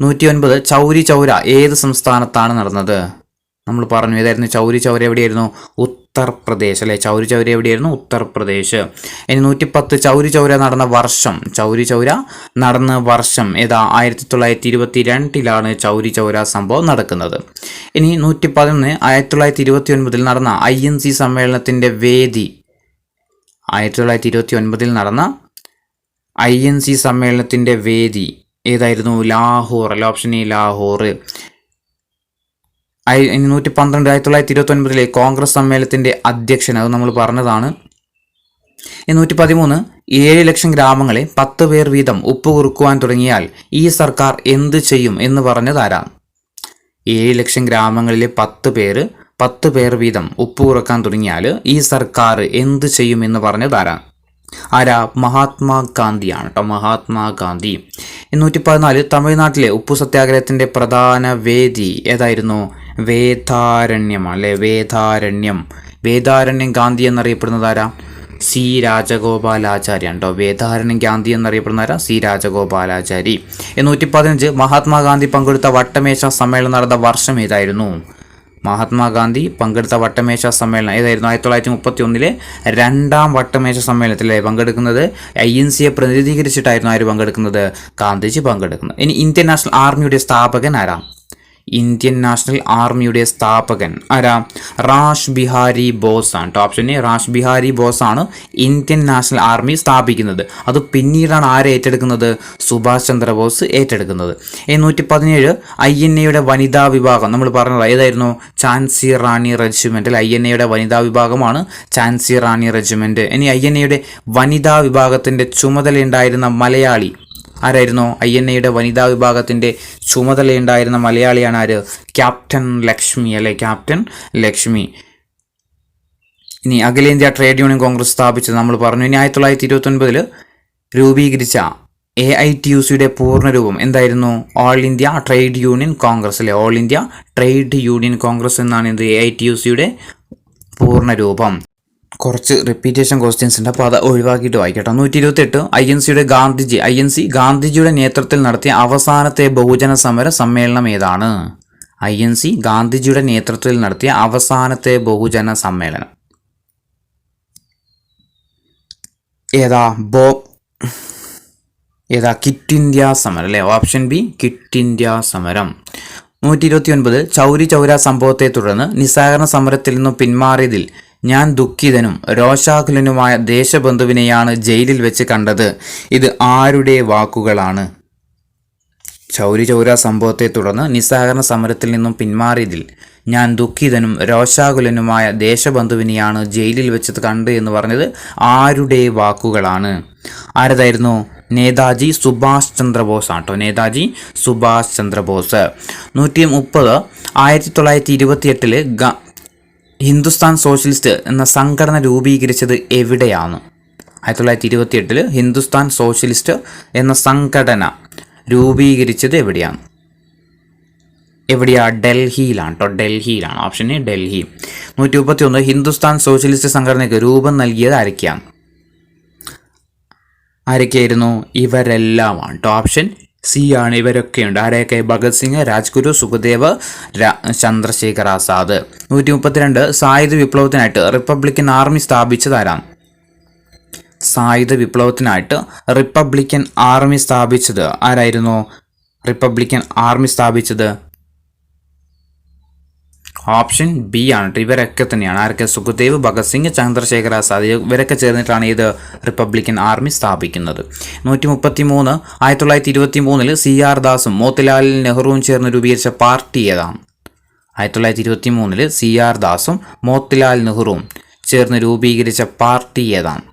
109 ചൗരി ചൗര ഏത് സംസ്ഥാനത്താണ് നടന്നത്, നമ്മൾ പറഞ്ഞു ഏതായിരുന്നു, ചൗരി ചൗര എവിടെയായിരുന്നു, ഉത്തർപ്രദേശ് അല്ലെ, ചൗരി ചൗര എവിടെയായിരുന്നു, ഉത്തർപ്രദേശ്. ഇനി 110 ചൗരി ചൗര നടന്ന വർഷം, ചൗരി ചൗര നടന്ന വർഷം ഏതാ, 1922 ചൗരി ചൗര സംഭവം നടക്കുന്നത്. ഇനി 111 1929 നടന്ന INC സമ്മേളനത്തിന്റെ വേദി, 1929 നടന്ന INC സമ്മേളനത്തിന്റെ വേദി ഏതായിരുന്നു, ലാഹോർ അല്ലെ, ഓപ്ഷൻ എ ലാഹോർ. 112 1929 കോൺഗ്രസ് സമ്മേളനത്തിന്റെ അധ്യക്ഷൻ, അത് നമ്മൾ പറഞ്ഞതാണ്. 113 7 ലക്ഷം ഗ്രാമങ്ങളെ 10 പേർ വീതം ഉപ്പ് കുറുക്കുവാൻ തുടങ്ങിയാൽ ഈ സർക്കാർ എന്ത് ചെയ്യും എന്ന് പറഞ്ഞത് ആരാ, 7 ലക്ഷം ഗ്രാമങ്ങളിലെ 10 പേർ വീതം ഉപ്പ് കുറക്കാൻ തുടങ്ങിയാൽ ഈ സർക്കാർ എന്ത് ചെയ്യും എന്ന് പറഞ്ഞത് ആരാ, മഹാത്മാഗാന്ധിയാണ് കേട്ടോ, മഹാത്മാഗാന്ധി. 114 തമിഴ്നാട്ടിലെ ഉപ്പു സത്യാഗ്രഹത്തിന്റെ പ്രധാന വേദി ഏതായിരുന്നു, വേദാരണ്യം അല്ലെ, വേദാരണ്യം ഗാന്ധി എന്നറിയപ്പെടുന്നത് ആരാ, സി രാജഗോപാലാചാര്യ കേട്ടോ, വേദാരണ്യം ഗാന്ധി എന്നറിയപ്പെടുന്ന ആരാ, സി രാജഗോപാലാചാരി. 115 മഹാത്മാഗാന്ധി പങ്കെടുത്ത വട്ടമേശ സമ്മേളനം നടന്ന വർഷം ഏതായിരുന്നു, മഹാത്മാഗാന്ധി പങ്കെടുത്ത വട്ടമേശ സമ്മേളനം ഏതായിരുന്നു, 1931 2ാം വട്ടമേശ സമ്മേളനത്തിലെ പങ്കെടുക്കുന്നത് INC-യെ പ്രതിനിധീകരിച്ചിട്ടായിരുന്നു ആര് പങ്കെടുക്കുന്നത്, ഗാന്ധിജി പങ്കെടുക്കുന്നത്. ഇനി ഇന്ത്യൻ നാഷണൽ ആർമിയുടെ സ്ഥാപകൻ ആരാ, ഇന്ത്യൻ നാഷണൽ ആർമിയുടെ സ്ഥാപകൻ ആരാ, റാഷ് ബിഹാരി ബോസ് ആണ്. Option A rash Bihari boss ആണ് ഇന്ത്യൻ നാഷണൽ ആർമി സ്ഥാപിക്കുന്നത്. അത് പിന്നീടാണ് ആരെ ഏറ്റെടുക്കുന്നത്, സുഭാഷ് ചന്ദ്രബോസ് ഏറ്റെടുക്കുന്നത്. 117 INA-യുടെ വനിതാ വിഭാഗം നമ്മൾ പറഞ്ഞത് ഏതായിരുന്നു, ഝാൻസി റാണി റെജിമെന്റ്. INA-യുടെ വനിതാ വിഭാഗമാണ് ഝാൻസി റാണി റെജിമെന്റ്. ഇനി INA-യുടെ വനിതാ വിഭാഗത്തിന്റെ ചുമതലയുണ്ടായിരുന്ന മലയാളി ആരായിരുന്നു, INA-യുടെ വനിതാ വിഭാഗത്തിന്റെ ചുമതലയുണ്ടായിരുന്ന മലയാളിയാണ് ആര്, ക്യാപ്റ്റൻ ലക്ഷ്മി അല്ലെ, ക്യാപ്റ്റൻ ലക്ഷ്മി. ഇനി അഖിലേന്ത്യാ ട്രേഡ് യൂണിയൻ കോൺഗ്രസ് സ്ഥാപിച്ചത് നമ്മൾ പറഞ്ഞു. ഇനി 1929 രൂപീകരിച്ച AITUC-യുടെ പൂർണ്ണരൂപം എന്തായിരുന്നു, All India Trade Union Congress അല്ലെ, All India Trade Union Congress എന്നാണ് ഇത് AITUC-യുടെ പൂർണ്ണരൂപം. കുറച്ച് റിപ്പീറ്റേഷൻ ക്വസ്റ്റ്യൻസ് ഉണ്ട്, അപ്പോൾ അത് ഒഴിവാക്കിയിട്ട് വായിക്കട്ടെ. 128 INC ഗാന്ധിജിയുടെ നേതൃത്വത്തിൽ നടത്തിയ അവസാനത്തെ ബഹുജന സമര സമ്മേളനം ഏതാണ്, INC ഗാന്ധിജിയുടെ നേതൃത്വത്തിൽ നടത്തിയ അവസാനത്തെ ബഹുജന സമ്മേളനം. ക്വിറ്റ് ഇന്ത്യ സമരം അല്ലേ? ഓപ്ഷൻ ബി ക്വിറ്റ് ഇന്ത്യ സമരം. 129 ചൗരി ചൗര സംഭവത്തെ തുടർന്ന് നിസ്സഹകരണ സമരത്തിൽ നിന്നും പിന്മാറിയതിൽ ഞാൻ ദുഃഖിതനും രോഷാകുലനുമായ ദേശബന്ധുവിനെയാണ് ജയിലിൽ വെച്ച് കണ്ടത്. ഇത് ആരുടെ വാക്കുകളാണ്? ചൗരി ചൗര സംഭവത്തെ തുടർന്ന് നിസ്സഹകരണ സമരത്തിൽ നിന്നും പിന്മാറിയതിൽ ഞാൻ ദുഃഖിതനും രോഷാകുലനുമായ ദേശബന്ധുവിനെയാണ് ജയിലിൽ വെച്ചത് കണ്ട് എന്ന് പറഞ്ഞത് ആരുടെ വാക്കുകളാണ്? ആരതായിരുന്നു? നേതാജി സുഭാഷ് ചന്ദ്രബോസ് ആട്ടോ. നേതാജി സുഭാഷ് ചന്ദ്രബോസ്. 130 1928 ഹിന്ദുസ്ഥാൻ സോഷ്യലിസ്റ്റ് എന്ന സംഘടന രൂപീകരിച്ചത് എവിടെയാണ്? 1928 ഹിന്ദുസ്ഥാൻ സോഷ്യലിസ്റ്റ് എന്ന സംഘടന രൂപീകരിച്ചത് എവിടെയാണ്? ഡൽഹിയിലാണ് കേട്ടോ. ഡൽഹിയിലാണ്. Option A Delhi. 131 Hindustan socialist സംഘടനയ്ക്ക് രൂപം നൽകിയത് ആരൊക്കെയായിരുന്നു? ഇവരെല്ലാമാണ് കേട്ടോ. ഓപ്ഷൻ സി ആണ്. ഇവരൊക്കെയുണ്ട്. ആരെയൊക്കെ? ഭഗത് സിംഗ്, രാജ്ഗുരു, സുഖദേവ്, ചന്ദ്രശേഖർ ആസാദ്. 132 സായുധ വിപ്ലവത്തിനായിട്ട് റിപ്പബ്ലിക്കൻ ആർമി സ്ഥാപിച്ചത് ആരാണ്? സായുധ വിപ്ലവത്തിനായിട്ട് റിപ്പബ്ലിക്കൻ ആർമി സ്ഥാപിച്ചത് ആരായിരുന്നു? റിപ്പബ്ലിക്കൻ ആർമി സ്ഥാപിച്ചത് ഓപ്ഷൻ ബി ആണ്. ഇവരൊക്കെ തന്നെയാണ്. ആരൊക്കെ? സുഖദേവ്, ഭഗത് സിംഗ്, ചന്ദ്രശേഖർ ആസാദ്. ഇവരൊക്കെ ചേർന്നിട്ടാണ് ഇത് റിപ്പബ്ലിക്കൻ ആർമി സ്ഥാപിക്കുന്നത്. 133 1923 CR ദാസും മോത്തിലാൽ നെഹ്റുവും ചേർന്ന് രൂപീകരിച്ച പാർട്ടി ഏതാണ്? 1923 CR ദാസും മോത്തിലാൽ നെഹ്റുവും ചേർന്ന് രൂപീകരിച്ച പാർട്ടി ഏതാണ്?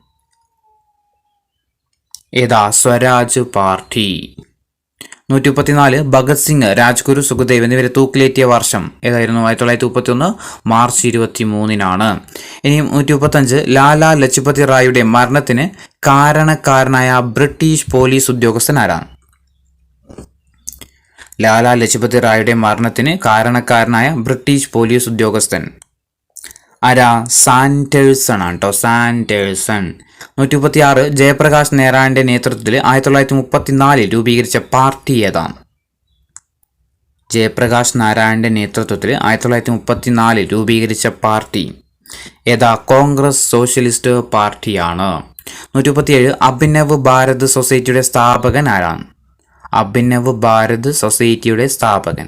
സ്വരാജ് പാർട്ടി. 134 ഭഗത് സിംഗ്, രാജ്ഗുരു, സുഖദേവ് എന്നിവരെ തൂക്കിലേറ്റിയ വർഷം ഏതായിരുന്നു? 1931 മാർച്ച് 23. ഇനി 135 ലാലാ ലജ്പതി റായിയുടെ മരണത്തിന് കാരണക്കാരനായ ബ്രിട്ടീഷ് പോലീസ് ഉദ്യോഗസ്ഥൻ ആരാണ്? ലാലാ ലജ്പതി റായിയുടെ മരണത്തിന് കാരണക്കാരനായ ബ്രിട്ടീഷ് പോലീസ് ഉദ്യോഗസ്ഥൻ സാൻഡേഴ്സൺ ആണ് കേട്ടോ. സാൻഡേഴ്സൺ. 136 ജയപ്രകാശ് നാരായണന്റെ നേതൃത്വത്തിൽ 1934 രൂപീകരിച്ച പാർട്ടി ഏതാണ്? ജയപ്രകാശ് നാരായണന്റെ നേതൃത്വത്തിൽ 1934 രൂപീകരിച്ച പാർട്ടി കോൺഗ്രസ് സോഷ്യലിസ്റ്റ് പാർട്ടിയാണ്. 137 അഭിനവ് ഭാരത് സൊസൈറ്റിയുടെ സ്ഥാപകൻ ആരാണ്? അഭിനവ് ഭാരത് സൊസൈറ്റിയുടെ സ്ഥാപകൻ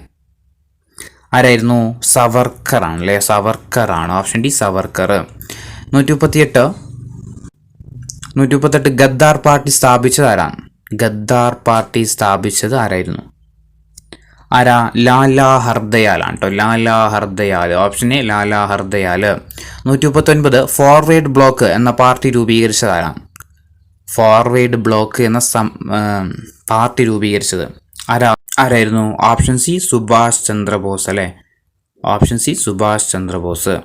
ആരായിരുന്നു? സവർക്കർ ആണല്ലേ. സവർക്കർ ആണ്. Option D Savarkar. 138 Ghadar party സ്ഥാപിച്ചത് ആരാണ്? ഗദ്ദാർ പാർട്ടി സ്ഥാപിച്ചത് ആരായിരുന്നു? ലാലാ ഹർദയാൽ ആണ് കേട്ടോ. Lala Hardayal. Option A Lala Hardayal. 139 Forward Bloc എന്ന പാർട്ടി രൂപീകരിച്ചത് ആരാണ്? ഫോർവേഡ് ബ്ലോക്ക് എന്ന പാർട്ടി രൂപീകരിച്ചത് ആരായിരുന്നു? ഓപ്ഷൻ സി സുഭാഷ് ചന്ദ്രബോസ് അല്ലേ. Option C Subhash Chandrabose.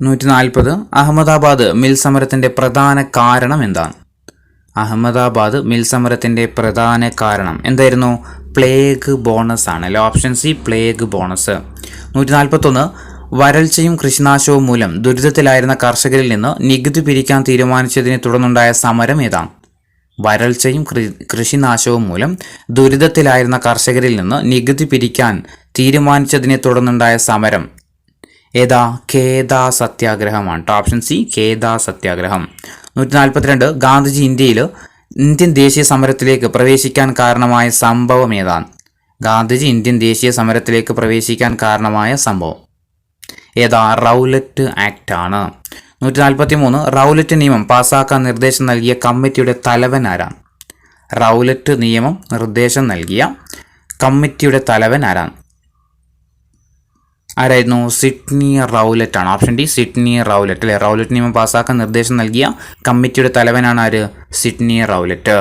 140 Ahmedabad mill സമരത്തിന്റെ പ്രധാന കാരണം എന്താണ്? അഹമ്മദാബാദ് മിൽ സമരത്തിന്റെ പ്രധാന കാരണം എന്തായിരുന്നു? പ്ലേഗ് ബോണസ് ആണ് അല്ലെ. Option C plague bonus. 141 വരൾച്ചയും കൃഷിനാശവും മൂലം ദുരിതത്തിലായിരുന്ന കർഷകരിൽ നിന്ന് നികുതി പിരിക്കാൻ തീരുമാനിച്ചതിനെ തുടർന്നുണ്ടായ സമരം ഏതാണ്? വരൾച്ചയും കൃഷിനാശവും മൂലം ദുരിതത്തിലായിരുന്ന കർഷകരിൽ നിന്ന് നികുതി പിരിക്കാൻ തീരുമാനിച്ചതിനെ തുടർന്നുണ്ടായ സമരം ഖേദാ സത്യാഗ്രഹമാണ്. ഓപ്ഷൻ സി ഖേദാ സത്യാഗ്രഹം. 142 ഗാന്ധിജി ഇന്ത്യൻ ദേശീയ സമരത്തിലേക്ക് പ്രവേശിക്കാൻ കാരണമായ സംഭവം ഏതാണ്? ഗാന്ധിജി ഇന്ത്യൻ ദേശീയ സമരത്തിലേക്ക് പ്രവേശിക്കാൻ കാരണമായ സംഭവം റൗലറ്റ് ആക്ട് ആണ്. 143 റൗലറ്റ് നിയമം പാസാക്കാൻ നിർദ്ദേശം നൽകിയ കമ്മിറ്റിയുടെ തലവൻ ആരാണ്? റൗലറ്റ് നിയമം നിർദ്ദേശം നൽകിയ കമ്മിറ്റിയുടെ തലവൻ ആരായിരുന്നു? സിഡ്നി റൗലറ്റ് ആണ്. ഓപ്ഷൻ ഡി സിഡ്നി റൗലറ്റ് അല്ലെ. റൗലറ്റ് നിയമം പാസാക്കാൻ നിർദ്ദേശം നൽകിയ കമ്മിറ്റിയുടെ തലവനാണ് ആര്? Sydney Rowlatt.